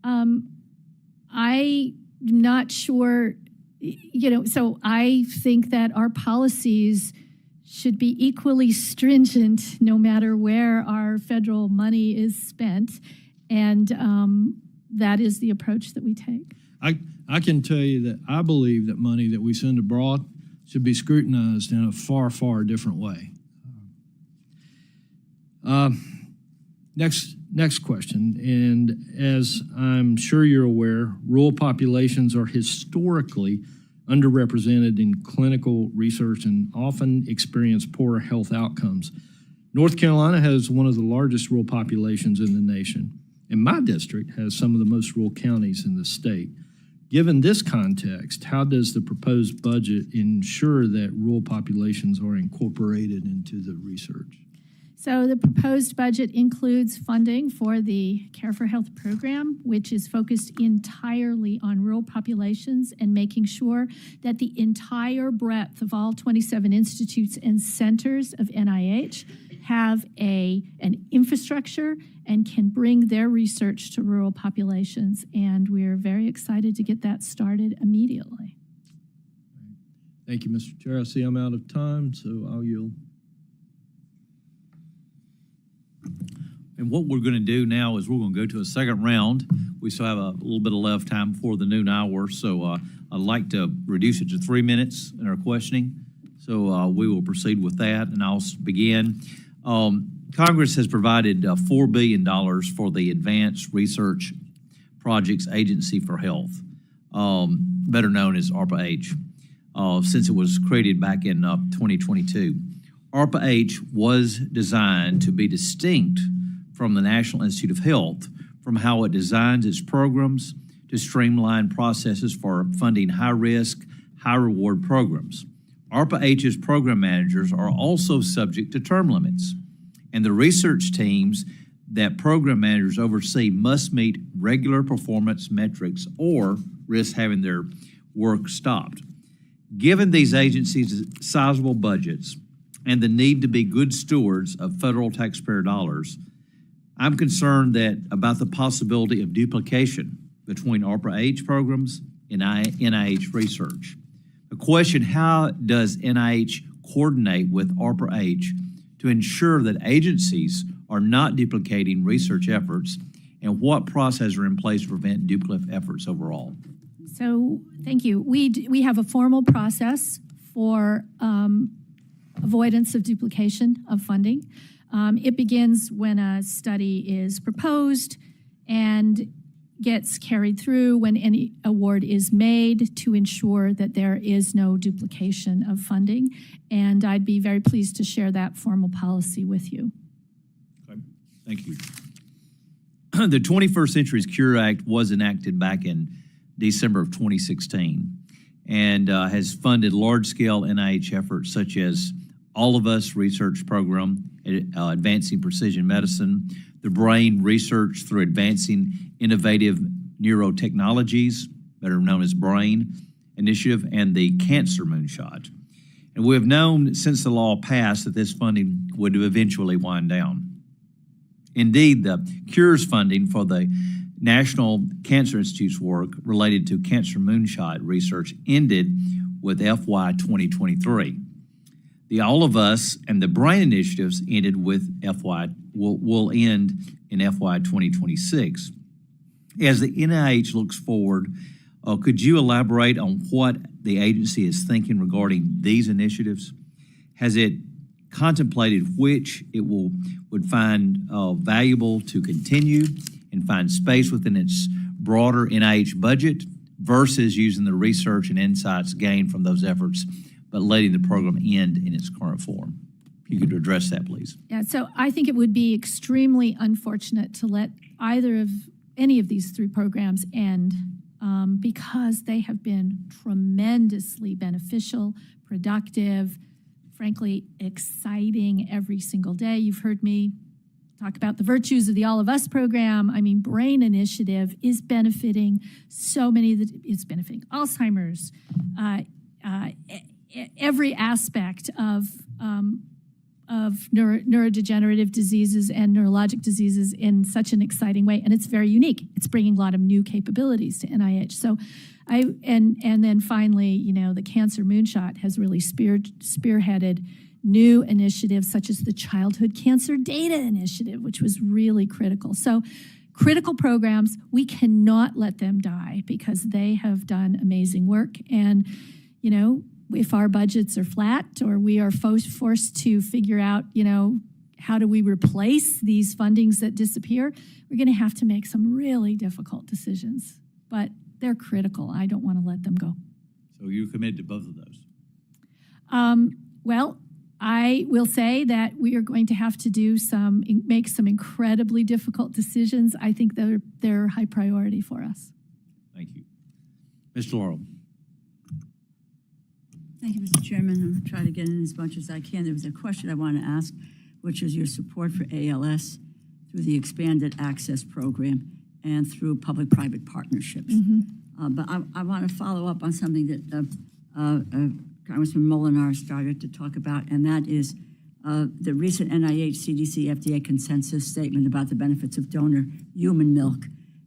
I'm not sure, so I think that our policies should be equally stringent no matter where our federal money is spent. And that is the approach that we take. I can tell you that I believe that money that we send abroad should be scrutinized in a far, far different way. Next question, and as I'm sure you're aware, rural populations are historically underrepresented in clinical research and often experience poorer health outcomes. North Carolina has one of the largest rural populations in the nation, and my district has some of the most rural counties in the state. Given this context, how does the proposed budget ensure that rural populations are incorporated into the research? So the proposed budget includes funding for the Care for Health program, which is focused entirely on rural populations and making sure that the entire breadth of all 27 institutes and centers of NIH have an infrastructure and can bring their research to rural populations. And we're very excited to get that started immediately. Thank you, Mr. Chair. I see I'm out of time, so I'll yield. And what we're going to do now is we're going to go to a second round. We still have a little bit of left time before the noon hour, so I'd like to reduce it to 3 minutes in our questioning. So we will proceed with that, and I'll begin. Congress has provided $4 billion for the Advanced Research Projects Agency for Health, better known as ARPA-H, since it was created back in 2022. ARPA-H was designed to be distinct from the National Institute of Health from how it designs its programs to streamline processes for funding high-risk, high-reward programs. ARPA-H's program managers are also subject to term limits, and the research teams that program managers oversee must meet regular performance metrics or risk having their work stopped. Given these agencies' sizable budgets and the need to be good stewards of federal taxpayer dollars, I'm concerned about the possibility of duplication between ARPA-H programs and NIH research. The question, how does NIH coordinate with ARPA-H to ensure that agencies are not duplicating research efforts, and what processes are in place to prevent duplicative efforts overall? So thank you. We have a formal process for avoidance of duplication of funding. It begins when a study is proposed and gets carried through when any award is made to ensure that there is no duplication of funding. And I'd be very pleased to share that formal policy with you. Okay, thank you. The 21st Century Cure Act was enacted back in December of 2016 and has funded large-scale NIH efforts such as All of Us research program, Advancing Precision Medicine, the Brain Research through Advancing Innovative Neurotechnologies, better known as BRAIN Initiative, and the Cancer Moonshot. And we have known since the law passed that this funding would eventually wind down. Indeed, the cures funding for the National Cancer Institute's work related to Cancer Moonshot research ended with FY 2023. The All of Us and the Brain initiatives ended with will end in FY 2026. As the NIH looks forward, could you elaborate on what the agency is thinking regarding these initiatives? Has it contemplated which it would find valuable to continue and find space within its broader NIH budget versus using the research and insights gained from those efforts, but letting the program end in its current form. If you could address that, please. Yeah, so I think it would be extremely unfortunate to let any of these 3 programs end because they have been tremendously beneficial, productive, frankly, exciting every single day. You've heard me talk about the virtues of the All of Us program. I mean, Brain Initiative is benefiting so many, it's benefiting Alzheimer's, every aspect of neurodegenerative diseases and neurologic diseases in such an exciting way, and it's very unique. It's bringing a lot of new capabilities to NIH. So, and then finally, the Cancer Moonshot has really spearheaded new initiatives such as the Childhood Cancer Data Initiative, which was really critical. So, critical programs, we cannot let them die because they have done amazing work. And, if our budgets are flat or we are forced to figure out, how do we replace these fundings that disappear, we're going to have to make some really difficult decisions. But they're critical. I don't want to let them go. So you committed to both of those? Well, I will say that we are going to have to make some incredibly difficult decisions. I think they're high priority for us. Thank you. Mr. Laurel. Thank you, Mr. Chairman. I'll try to get in as much as I can. There was a question I want to ask, which is your support for ALS through the Expanded Access Program and through public-private partnerships. But I want to follow up on something that Congressman Molinar started to talk about, and that is the recent NIH, CDC, FDA consensus statement about the benefits of donor human milk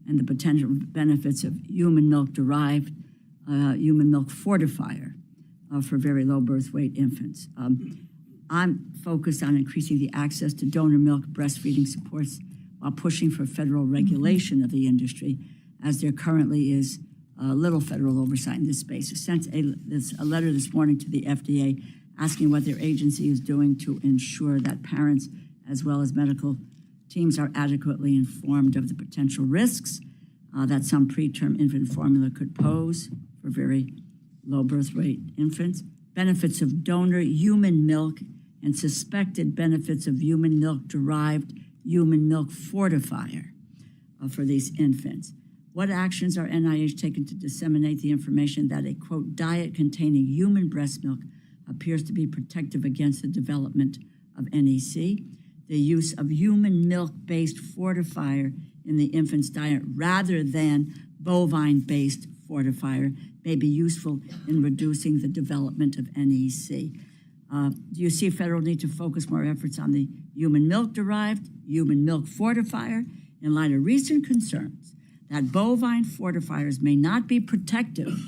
and the potential benefits of human milk-derived human milk fortifier for very low birth weight infants. I'm focused on increasing the access to donor milk breastfeeding supports while pushing for federal regulation of the industry, as there currently is little federal oversight in this space. I sent a letter this morning to the FDA asking what their agency is doing to ensure that parents as well as medical teams are adequately informed of the potential risks that some preterm infant formula could pose for very low birth weight infants, benefits of donor human milk, and suspected benefits of human milk-derived human milk fortifier for these infants. What actions are NIH taking to disseminate the information that a, quote, diet containing human breast milk appears to be protective against the development of NEC? The use of human milk-based fortifier in the infant's diet rather than bovine-based fortifier may be useful in reducing the development of NEC. Do you see federal need to focus more efforts on the human milk-derived, human milk fortifier in light of recent concerns that bovine fortifiers may not be protective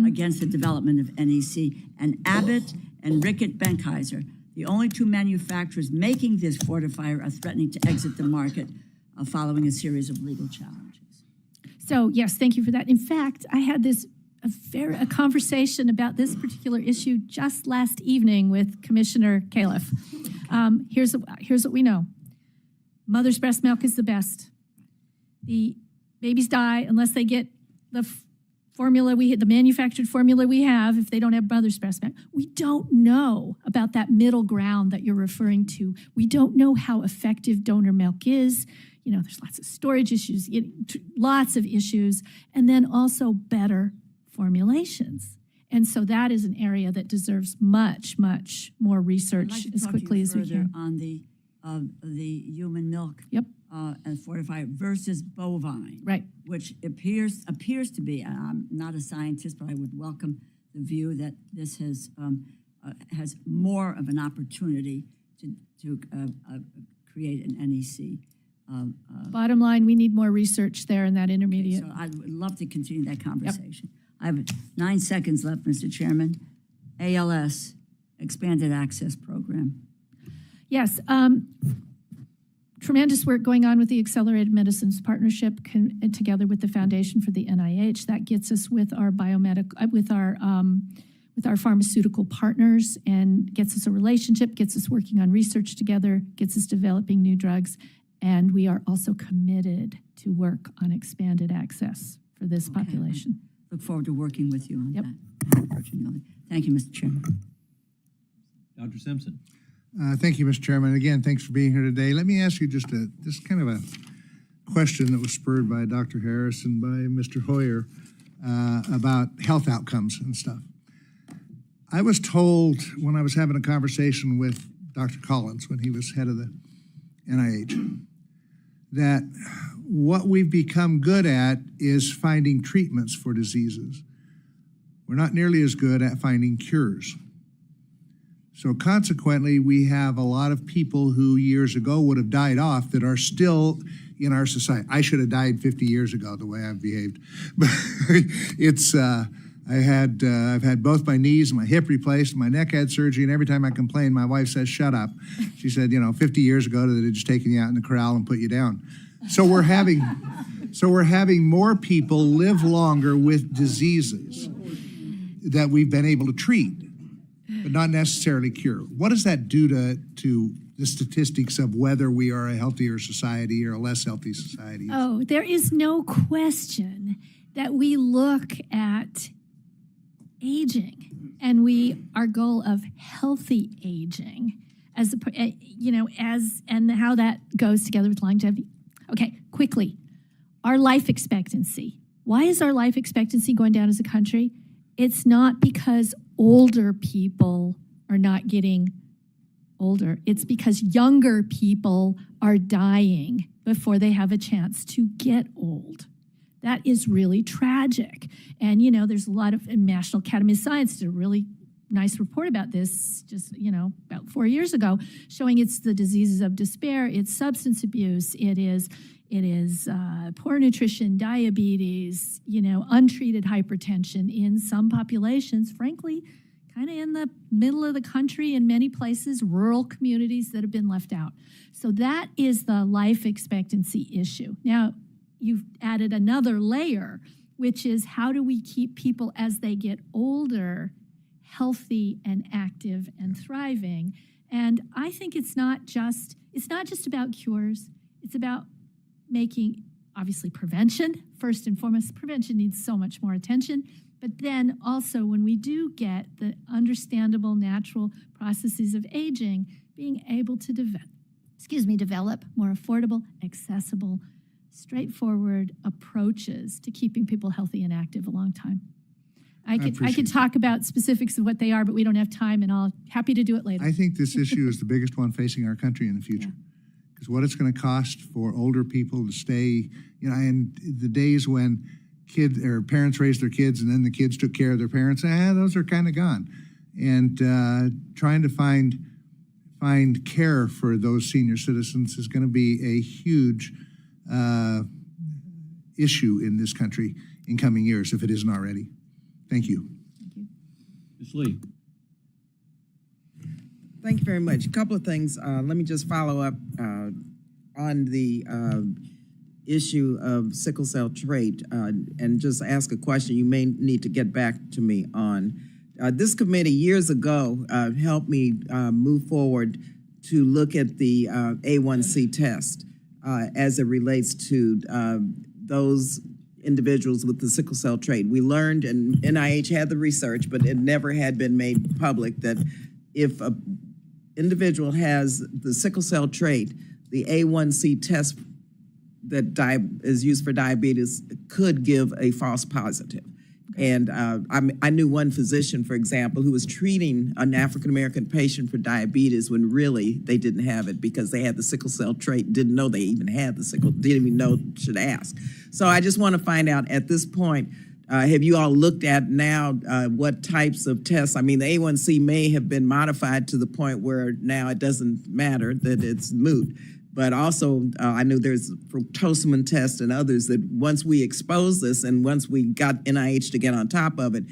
against the development of NEC? And Abbott and Rickett Benckiser, the only 2 manufacturers making this fortifier, are threatening to exit the market following a series of legal challenges. So yes, thank you for that. In fact, I had a conversation about this particular issue just last evening with Commissioner Califf. Here's what we know. Mother's breast milk is the best. The babies die unless they get the the manufactured formula we have, if they don't have mother's breast milk. We don't know about that middle ground that you're referring to. We don't know how effective donor milk is. There's lots of storage issues, lots of issues, and then also better formulations. And so that is an area that deserves much, much more research as quickly as we can. On the human milk and fortified versus bovine, right? Which appears to be. I'm not a scientist, but I would welcome the view that this has more of an opportunity to create an NEC. Bottom line, we need more research there in that intermediate. So I would love to continue that conversation. I have 9 seconds left, Mr. Chairman. ALS, Expanded Access Program. Yes, tremendous work going on with the Accelerated Medicines Partnership together with the Foundation for the NIH. That gets us with our with our pharmaceutical partners and gets us a relationship, gets us working on research together, gets us developing new drugs. And we are also committed to work on expanded access for this population. Look forward to working with you on Yep. that. Bertagnolli. Thank you, Mr. Chairman. Dr. Simpson. Thank you, Mr. Chairman. Again, thanks for being here today. Let me ask you just kind of a question that was spurred by Dr. Harris and by Mr. Hoyer about health outcomes and stuff. I was told when I was having a conversation with Dr. Collins when he was head of the NIH that what we've become good at is finding treatments for diseases. We're not nearly as good at finding cures. So consequently, we have a lot of people who years ago would have died off that are still in our society. I should have died 50 years ago the way I've behaved. But it's, I've had both my knees and my hip replaced, my neck had surgery, and every time I complain, my wife says, shut up. She said, 50 years ago, they'd have just taken you out in the corral and put you down. So we're having more people live longer with diseases that we've been able to treat, but not necessarily cure. What does that do to the statistics of whether we are a healthier society or a less healthy society? Oh, there is no question that we look at aging and our goal of healthy aging as and how that goes together with longevity. Okay, quickly, our life expectancy. Why is our life expectancy going down as a country? It's not because older people are not getting older. It's because younger people are dying before they have a chance to get old. That is really tragic. And, there's a lot of National Academy of Science did a really nice report about this just, about 4 years ago, showing it's the diseases of despair, it's substance abuse, it is poor nutrition, diabetes, untreated hypertension in some populations, frankly, kind of in the middle of the country, in many places, rural communities that have been left out. So that is the life expectancy issue. Now, you've added another layer, which is how do we keep people as they get older healthy and active and thriving? And I think it's not just about cures. It's about making, obviously, prevention. First and foremost, prevention needs so much more attention. But then also when we do get the understandable natural processes of aging, being able to develop more affordable, accessible, straightforward approaches to keeping people healthy and active a long time. I could talk about specifics of what they are, but we don't have time, and I'll happy to do it later. I think this issue is the biggest one facing our country in the future. Because what it's going to cost for older people to stay, and the days when parents raised their kids and then the kids took care of their parents, those are kind of gone. And trying to find care for those senior citizens is going to be a huge issue in this country in coming years, if it isn't already. Thank you. Thank you. Ms. Lee. Thank you very much. A couple of things. Let me just follow up on the issue of sickle cell trait and just ask a question you may need to get back to me on. This committee years ago helped me move forward to look at the A1C test as it relates to those individuals with the sickle cell trait. We learned, and NIH had the research, but it never had been made public, that if an individual has the sickle cell trait, the A1C test that is used for diabetes could give a false positive. And I knew one physician, for example, who was treating an African-American patient for diabetes when really they didn't have it because they had the sickle cell trait, didn't know they even had the sickle, didn't even know should ask. So I just want to find out at this point, have you all looked at now what types of tests? I mean, the A1C may have been modified to the point where now it doesn't matter, that it's moot. But also, I knew there's fructosamine tests and others that once we expose this and once we got NIH to get on top of it,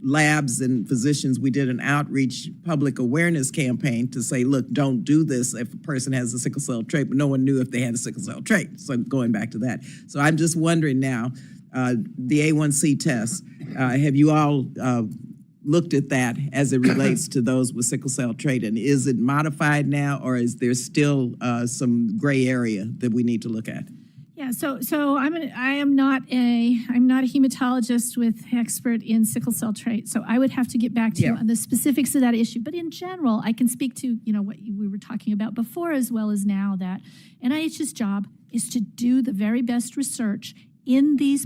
labs and physicians, we did an outreach public awareness campaign to say, look, don't do this if a person has a sickle cell trait, but no one knew if they had a sickle cell trait. So going back to that. So I'm just wondering now, the A1C test, have you all looked at that as it relates to those with sickle cell trait? And is it modified now, or is there still some gray area that we need to look at? Yeah, so I'm not a hematologist with expert in sickle cell trait, so I would have to get back to you on the specifics of that issue. But in general, I can speak to what we were talking about before as well as now, that NIH's job is to do the very best research in this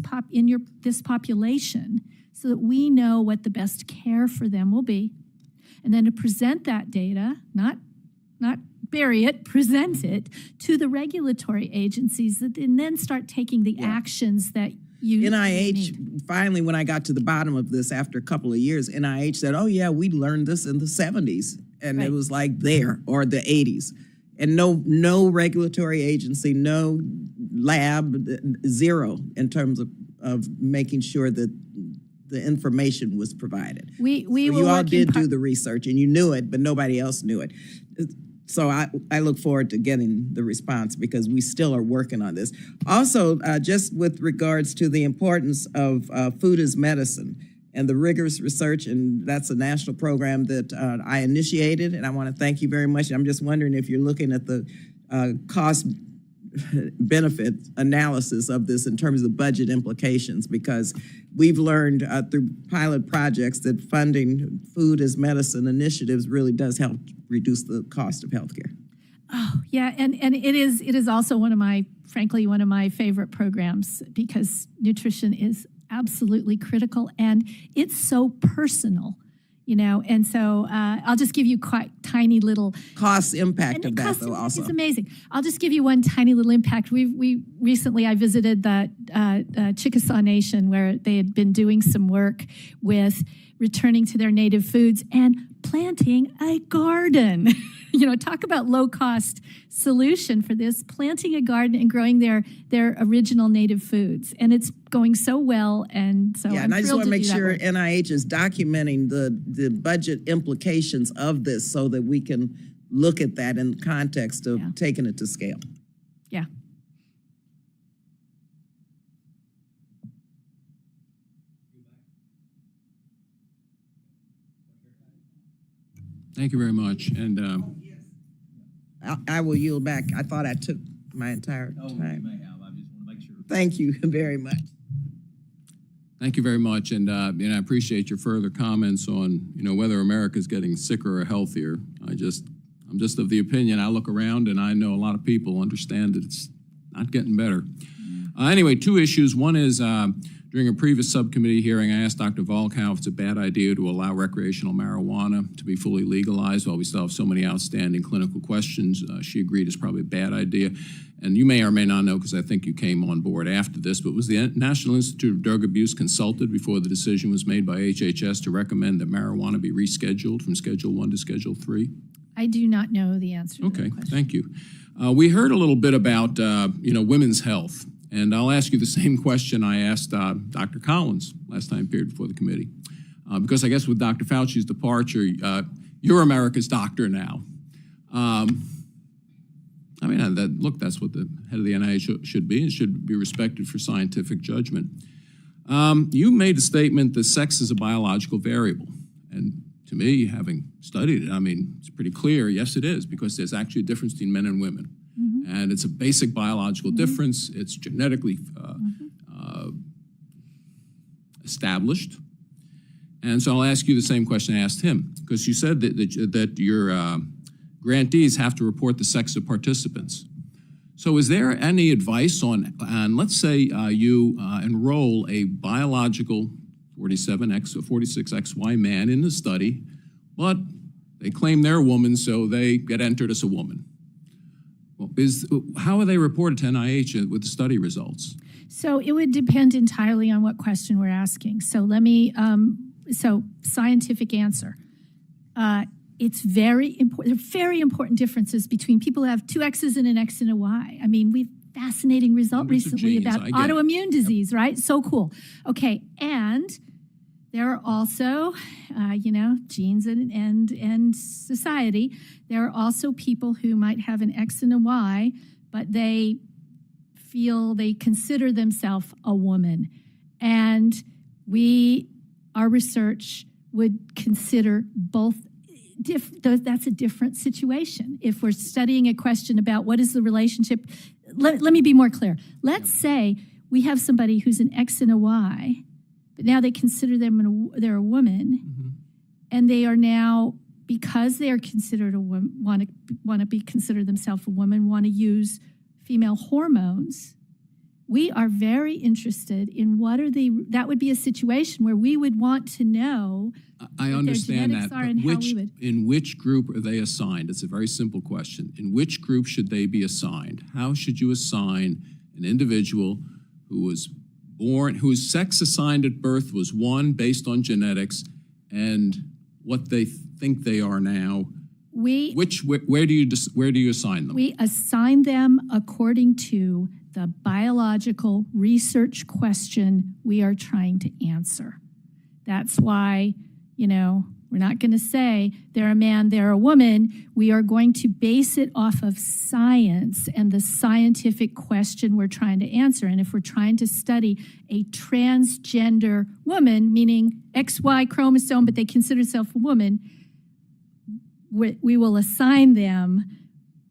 population so that we know what the best care for them will be, and then to present that data, not bury it, present it to the regulatory agencies that then start taking the actions that you NIH, need. finally, when I got to the bottom of this after a couple of years, NIH said, oh yeah, we learned this in the 70s. And it was like there, or the 80s. And no regulatory agency, no lab, zero in terms of making sure that the information was provided. You all did do the research and you knew it, but nobody else knew it. So I look forward to getting the response because we still are working on this. Also, just with regards to the importance of food as medicine and the rigorous research, and that's a national program that I initiated, and I want to thank you very much. I'm just wondering if you're looking at the cost benefit analysis of this in terms of budget implications, because we've learned through pilot projects that funding food as medicine initiatives really does help reduce the cost of healthcare. Oh, yeah, and it is also one of my favorite programs, because nutrition is absolutely critical and it's so personal. And so I'll just give you quite tiny little cost impact of that, though. Also, it's amazing. I'll just give you one tiny little impact. We recently I visited the Chickasaw Nation, where they had been doing some work with returning to their native foods and planting a garden. Talk about low cost solution for this, planting a garden and growing their original native foods. And it's going so well. And so and I just want to make sure NIH is documenting the budget implications of this so that we can look at that in the context of taking it to scale. Yeah. Thank you very much. And I will yield back. I thought I took my entire time. Oh, you may have. I just want to make sure. Thank you very much. thank you very much. And I appreciate your further comments on, whether America's getting sicker or healthier. I'm just of the opinion, I look around and I know a lot of people understand that it's not getting better. Anyway, two issues. One is, during a previous subcommittee hearing, I asked Dr. Volkow if it's a bad idea to allow recreational marijuana to be fully legalized while we still have so many outstanding clinical questions. She agreed it's probably a bad idea. And you may or may not know, because I think you came on board after this, but was the National Institute of Drug Abuse consulted before the decision was made by HHS to recommend that marijuana be rescheduled from Schedule 1 to Schedule 3? I do not know the answer to that question. Okay, thank you. We heard a little bit about, women's health. And I'll ask you the same question I asked Dr. Collins last time he appeared before the committee. Because I guess with Dr. Fauci's departure, you're America's doctor now. That's what the head of the NIH should be. It should be respected for scientific judgment. You made a statement that sex is a biological variable. And to me, having studied it, it's pretty clear, yes, it is, because there's actually a difference between men and women. And it's a basic biological difference. It's genetically established. And so I'll ask you the same question I asked him, because you said that your grantees have to report the sex of participants. So is there any advice on let's say you enroll a biological 47X or 46XY man in the study, but they claim they're a woman, so they get entered as a woman. Well, how are they reported to NIH with the study results? So it would depend entirely on what question we're asking. So let me, scientific answer. It's very important. There are very important differences between people who have two X's and an X and a Y. We've fascinating result recently about autoimmune disease, right? So cool. Okay, and there are also, genes and society. There are also people who might have an X and a Y, but they consider themselves a woman. And our research would consider both. That's a different situation. If we're studying a question about what is the relationship, let me be more clear. Let's say we have somebody who's an X and a Y, but now they consider they're a woman, and they are now, because they are considered a woman, want to be considered themselves a woman, want to use female hormones. We are very interested in that would be a situation where we would want to know. I understand that, but in which group are they assigned? It's a very simple question. In which group should they be assigned? How should you assign an individual who was born, whose sex assigned at birth was one based on genetics, and what they think they are now? Where do you assign them? We assign them according to the biological research question we are trying to answer. That's why, we're not going to say they're a man, they're a woman. We are going to base it off of science and the scientific question we're trying to answer. And if we're trying to study a transgender woman, meaning XY chromosome, but they consider themselves a woman, we will assign them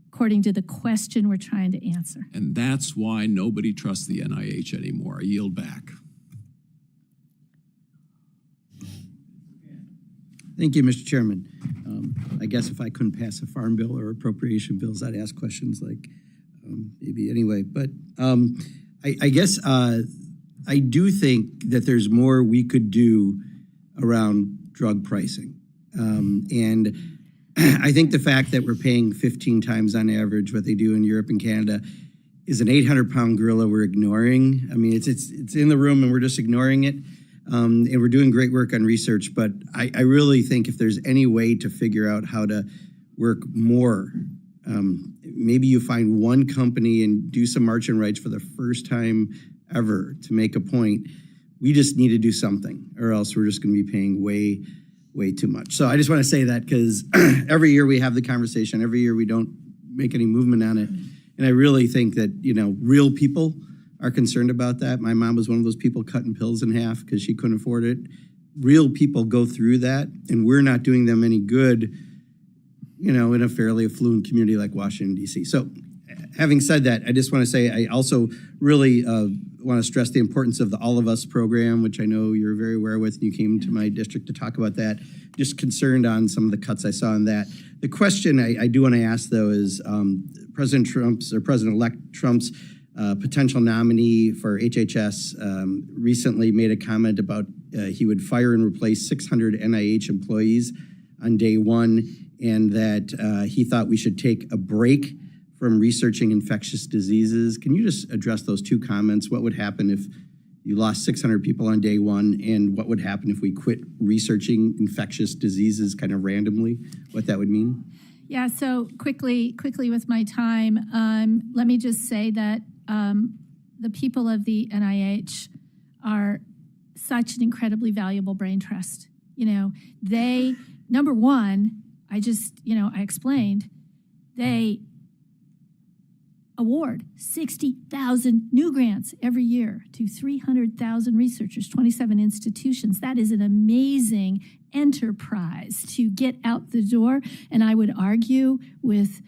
according to the question we're trying to answer. And that's why nobody trusts the NIH anymore. I yield back. Thank you, Mr. Chairman. I guess if I couldn't pass a farm bill or appropriation bills, I'd ask questions like maybe anyway. But I guess I do think that there's more we could do around drug pricing. And I think the fact that we're paying 15 times on average what they do in Europe and Canada is an 800-pound gorilla we're ignoring. I mean, it's in the room and we're just ignoring it. And we're doing great work on research, but I really think if there's any way to figure out how to work more, maybe you find one company and do some margin rights for the first time ever to make a point. We just need to do something, or else we're just going to be paying way too much. So I just want to say that because every year we have the conversation, every year we don't make any movement on it. And I really think that, real people are concerned about that. My mom was one of those people cutting pills in half because she couldn't afford it. Real people go through that, and we're not doing them any good, in a fairly affluent community like Washington, D.C. So having said that, I just want to say I also really want to stress the importance of the All of Us program, which I know you're very aware with, and you came to my district to talk about that. Just concerned on some of the cuts I saw in that. The question I do want to ask, though, is President-elect Trump's potential nominee for HHS recently made a comment about he would fire and replace 600 NIH employees on day one, and that he thought we should take a break from researching infectious diseases. Can you just address those two comments? What would happen if you lost 600 people on day one, and what would happen if we quit researching infectious diseases kind of randomly, what that would mean? Yeah, so quickly with my time, let me just say that the people of the NIH are such an incredibly valuable brain trust. They, number one, I explained, they award 60,000 new grants every year to 300,000 researchers, 27 institutions. That is an amazing enterprise to get out the door, and I would argue with,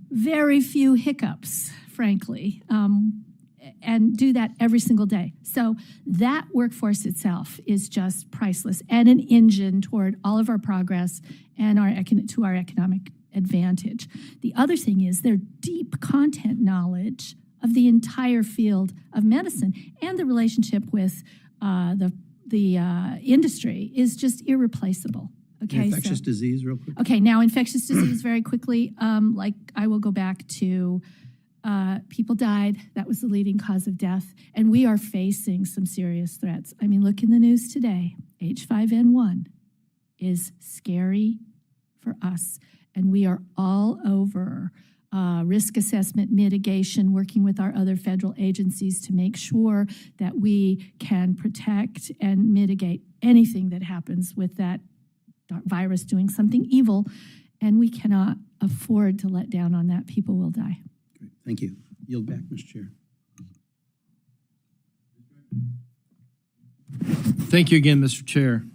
very few hiccups, frankly, and do that every single day. So that workforce itself is just priceless and an engine toward all of our progress and to our economic advantage. The other thing is their deep content knowledge of the entire field of medicine and the relationship with the industry is just irreplaceable. Okay, infectious disease, real quick. Okay, now infectious disease very quickly. I will go back to people died. That was the leading cause of death. And we are facing some serious threats. I mean, look in the news today. H5N1 is scary for us. And we are all over risk assessment, mitigation, working with our other federal agencies to make sure that we can protect and mitigate anything that happens with that virus doing something evil. And we cannot afford to let down on that. People will die. Great. Thank you. Yield back, Mr. Chair. Thank you again, Mr. Chair.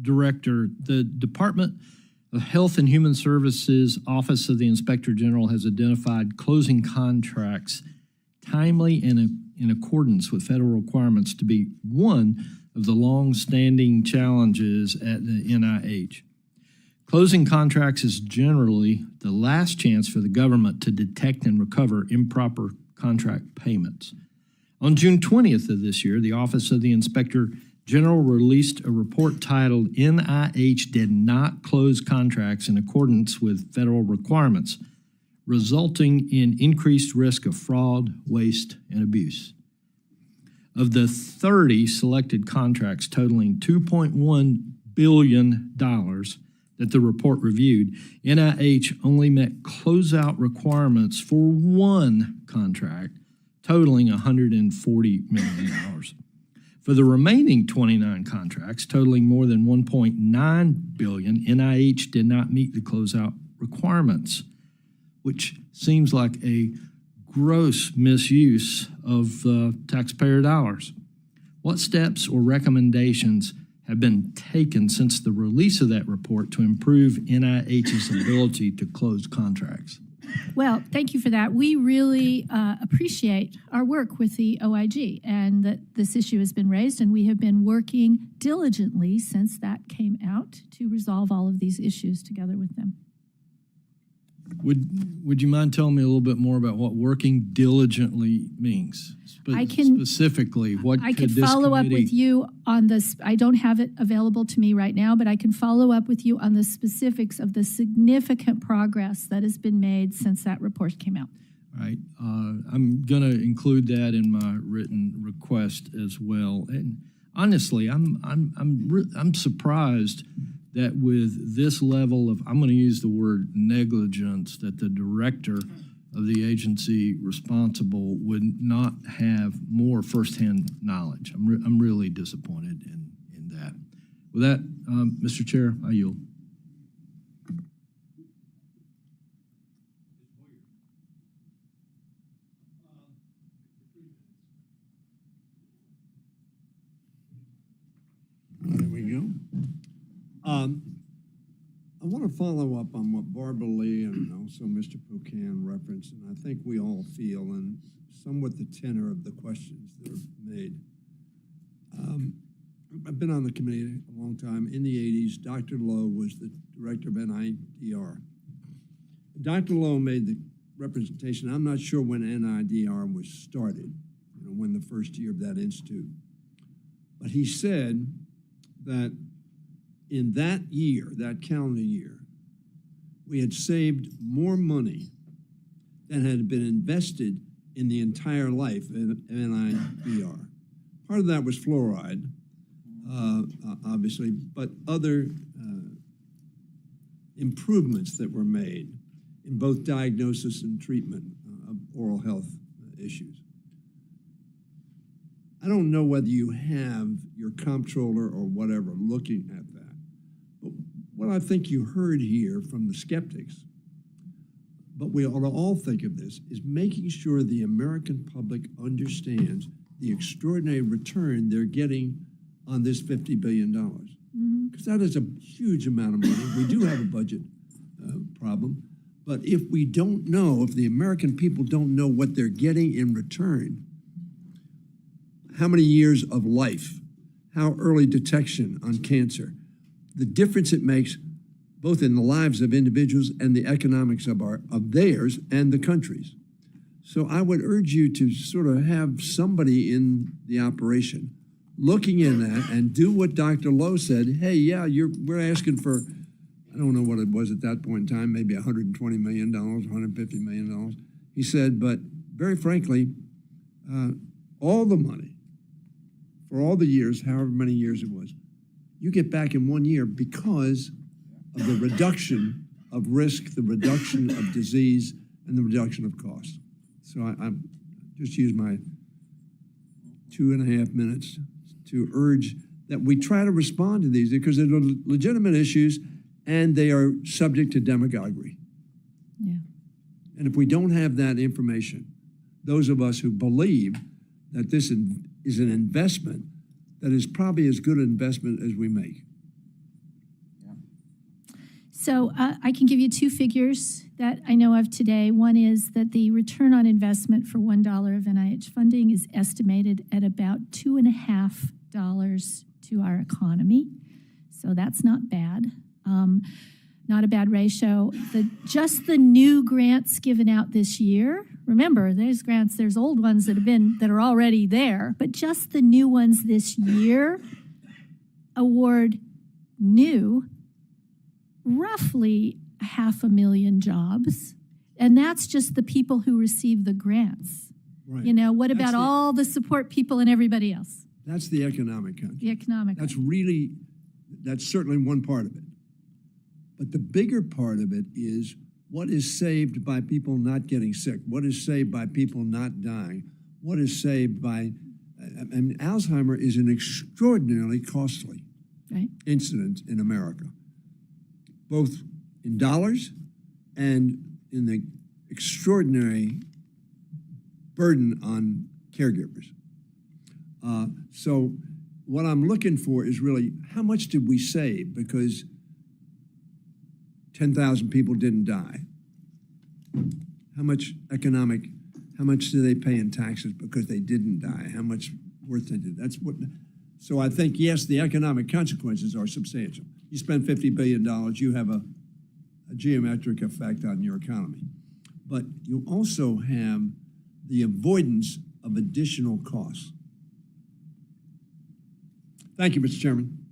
Director, the Department of Health and Human Services Office of the Inspector General has identified closing contracts timely and in accordance with federal requirements to be one of the long-standing challenges at the NIH. Closing contracts is generally the last chance for the government to detect and recover improper contract payments. On June 20th of this year, the Office of the Inspector General released a report titled NIH Did Not Close Contracts in Accordance with Federal Requirements, resulting in increased risk of fraud, waste, and abuse. Of the 30 selected contracts totaling $2.1 billion that the report reviewed, NIH only met closeout requirements for one contract totaling $140 million. For the remaining 29 contracts totaling more than $1.9 billion, NIH did not meet the closeout requirements, which seems like a gross misuse of taxpayer dollars. What steps or recommendations have been taken since the release of that report to improve NIH's ability to close contracts? Well, thank you for that. We really appreciate our work with the OIG and that this issue has been raised, and we have been working diligently since that came out to resolve all of these issues together with them. Would you mind telling me a little bit more about what working diligently means? Specifically, what I could could this follow up committee- with you on this. I don't have it available to me right now, but I can follow up with you on the specifics of the significant progress that has been made since that report came out. All right, I'm going to include that in my written request as well. And honestly, I'm surprised that with this level of, I'm going to use the word negligence, that the director of the agency responsible would not have more firsthand knowledge. I'm really disappointed in that. With that, Mr. Chair, I yield. There we go. I want to follow up on what Barbara Lee and also Mr. Pocan referenced, and I think we all feel, and somewhat the tenor of the questions that are made. I've been on the committee a long time. In the 80s, Dr. Lowe was the director of NIDR. Dr. Lowe made the representation. I'm not sure when NIDR was started, when the first year of that institute. But he said that in that year, that calendar year, we had saved more money than had been invested in the entire life of NIDR. Part of that was fluoride, obviously, but other improvements that were made in both diagnosis and treatment of oral health issues. I don't know whether you have your comptroller or whatever looking at that, but what I think you heard here from the skeptics, but we ought to all think of this, is making sure the American public understands the extraordinary return they're getting on this $50 billion. Because that is a huge amount of money. We do have a budget problem, but if we don't know, if the American people don't know what they're getting in return, how many years of life, how early detection on cancer, the difference it makes both in the lives of individuals and the economics of theirs and the country's. So I would urge you to sort of have somebody in the operation looking in that and do what Dr. Lowe said. Hey, yeah, we're asking for, I don't know what it was at that point in time, maybe $120 million, $150 million. He said, but very frankly, all the money for all the years, however many years it was, you get back in 1 year because of the reduction of risk, the reduction of disease, and the reduction of cost. So I just use my 2.5 minutes to urge that we try to respond to these because they're legitimate issues and they are subject to demagoguery. Yeah. And if we don't have that information, those of us who believe that this is an investment that is probably as good an investment as we make. So I can give you two figures that I know of today. One is that the return on investment for $1 of NIH funding is estimated at about $2.50 to our economy. So that's not bad. Not a bad ratio. Just the new grants given out this year, remember, there's grants, there's old ones that are already there, but just the new ones this year award new roughly 500,000 jobs. And that's just the people who receive the grants. Right. You know, what about all the support people and everybody else? That's the economic country. The economic. That's certainly one part of it. But the bigger part of it is what is saved by people not getting sick? What is saved by people not dying? What is saved by, Alzheimer is an extraordinarily costly incident in America, both in dollars and in the extraordinary burden on caregivers. So what I'm looking for is really how much did we save because 10,000 people didn't die? How much do they pay in taxes because they didn't die? How much worth they did? So I think, yes, the economic consequences are substantial. You spend $50 billion, you have a geometric effect on your economy. But you also have the avoidance of additional costs. Thank you, Mr. Chairman.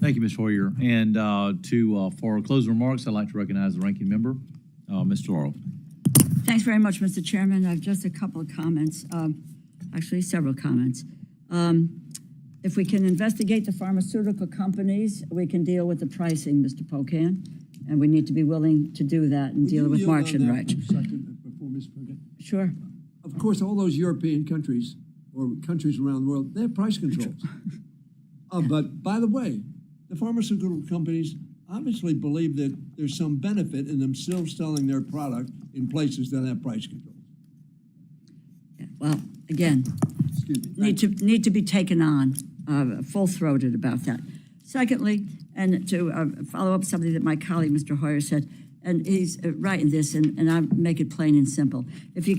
Thank you, Ms. Hoyer. And for closing remarks, I'd like to recognize the ranking member, Mr. Laurel. Thanks very much, Mr. Chairman. I have just a couple of comments, actually several comments. If we can investigate the pharmaceutical companies, we can deal with the pricing, Mr. Pocan, and we need to be willing to do that and deal with March and Reg. Before Ms. Pocan. Sure. Of course, all those European countries or countries around the world, they have price controls. But by the way, the pharmaceutical companies obviously believe that there's some benefit in them still selling their product in places that have price controls. Yeah, well, again, need to be taken on, full-throated about that. Secondly, and to follow up something that my colleague, Mr. Hoyer, said, and he's right in this, and I make it plain and simple. If you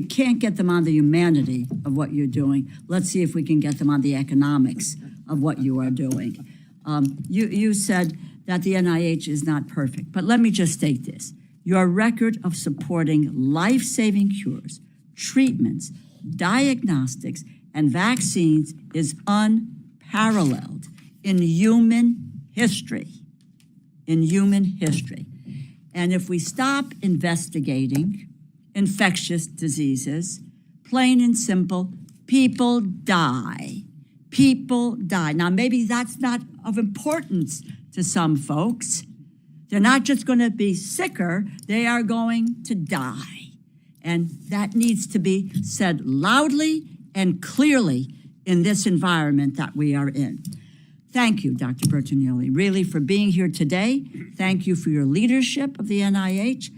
can't get them on the humanity of what you're doing, let's see if we can get them on the economics of what you are doing. You said that the NIH is not perfect, but let me just state this. Your record of supporting life-saving cures, treatments, diagnostics, and vaccines is unparalleled in human history. In human history. And if we stop investigating infectious diseases, plain and simple, people die. People die. Now, maybe that's not of importance to some folks. They're not just going to be sicker, they are going to die. And that needs to be said loudly and clearly in this environment that we are in. Thank you, Dr. Bertagnolli, really, for being here today. Thank you for your leadership of the NIH.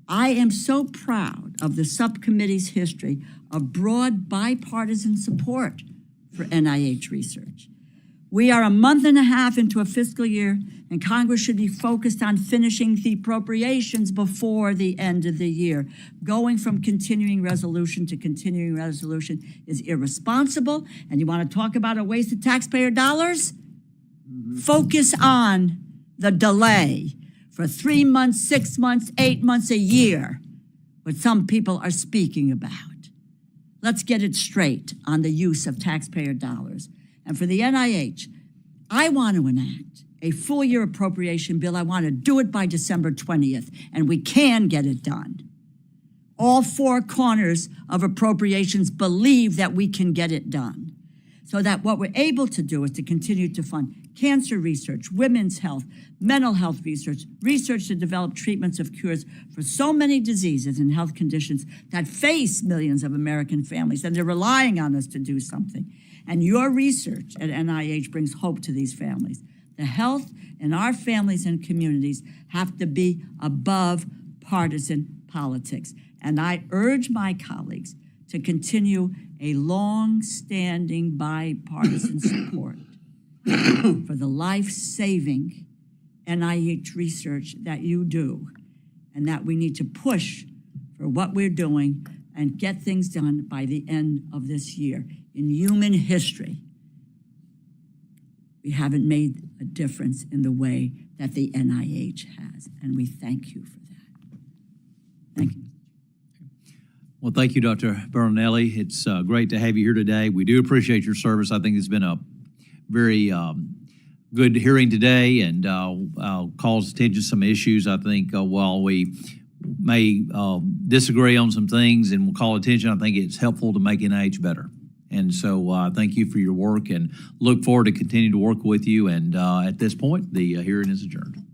I am so proud of the subcommittee's history of broad bipartisan support for NIH research. We are a month and a half into a fiscal year, and Congress should be focused on finishing the appropriations before the end of the year. Going from continuing resolution to continuing resolution is irresponsible, and you want to talk about a waste of taxpayer dollars? Focus on the delay for 3 months, 6 months, 8 months, a year, what some people are speaking about. Let's get it straight on the use of taxpayer dollars. And for the NIH, I want to enact a full-year appropriation bill. I want to do it by December 20th, and we can get it done. All four corners of appropriations believe that we can get it done, so that what we're able to do is to continue to fund cancer research, women's health, mental health research, research to develop treatments of cures for so many diseases and health conditions that face millions of American families, and they're relying on us to do something. And your research at NIH brings hope to these families. The health in our families and communities have to be above partisan politics. And I urge my colleagues to continue a long-standing bipartisan support for the life-saving NIH research that you do, and that we need to push for what we're doing and get things done by the end of this year. In human history, we haven't made a difference in the way that the NIH has, and we thank you for that. Thank you. Well, thank you, Dr. Bertagnolli. It's great to have you here today. We do appreciate your service. I think it's been a very good hearing today, and calls attention to some issues. I think while we may disagree on some things and we'll call attention, I think it's helpful to make NIH better. And so thank you for your work and look forward to continue to work with you. And at this point, the hearing is adjourned.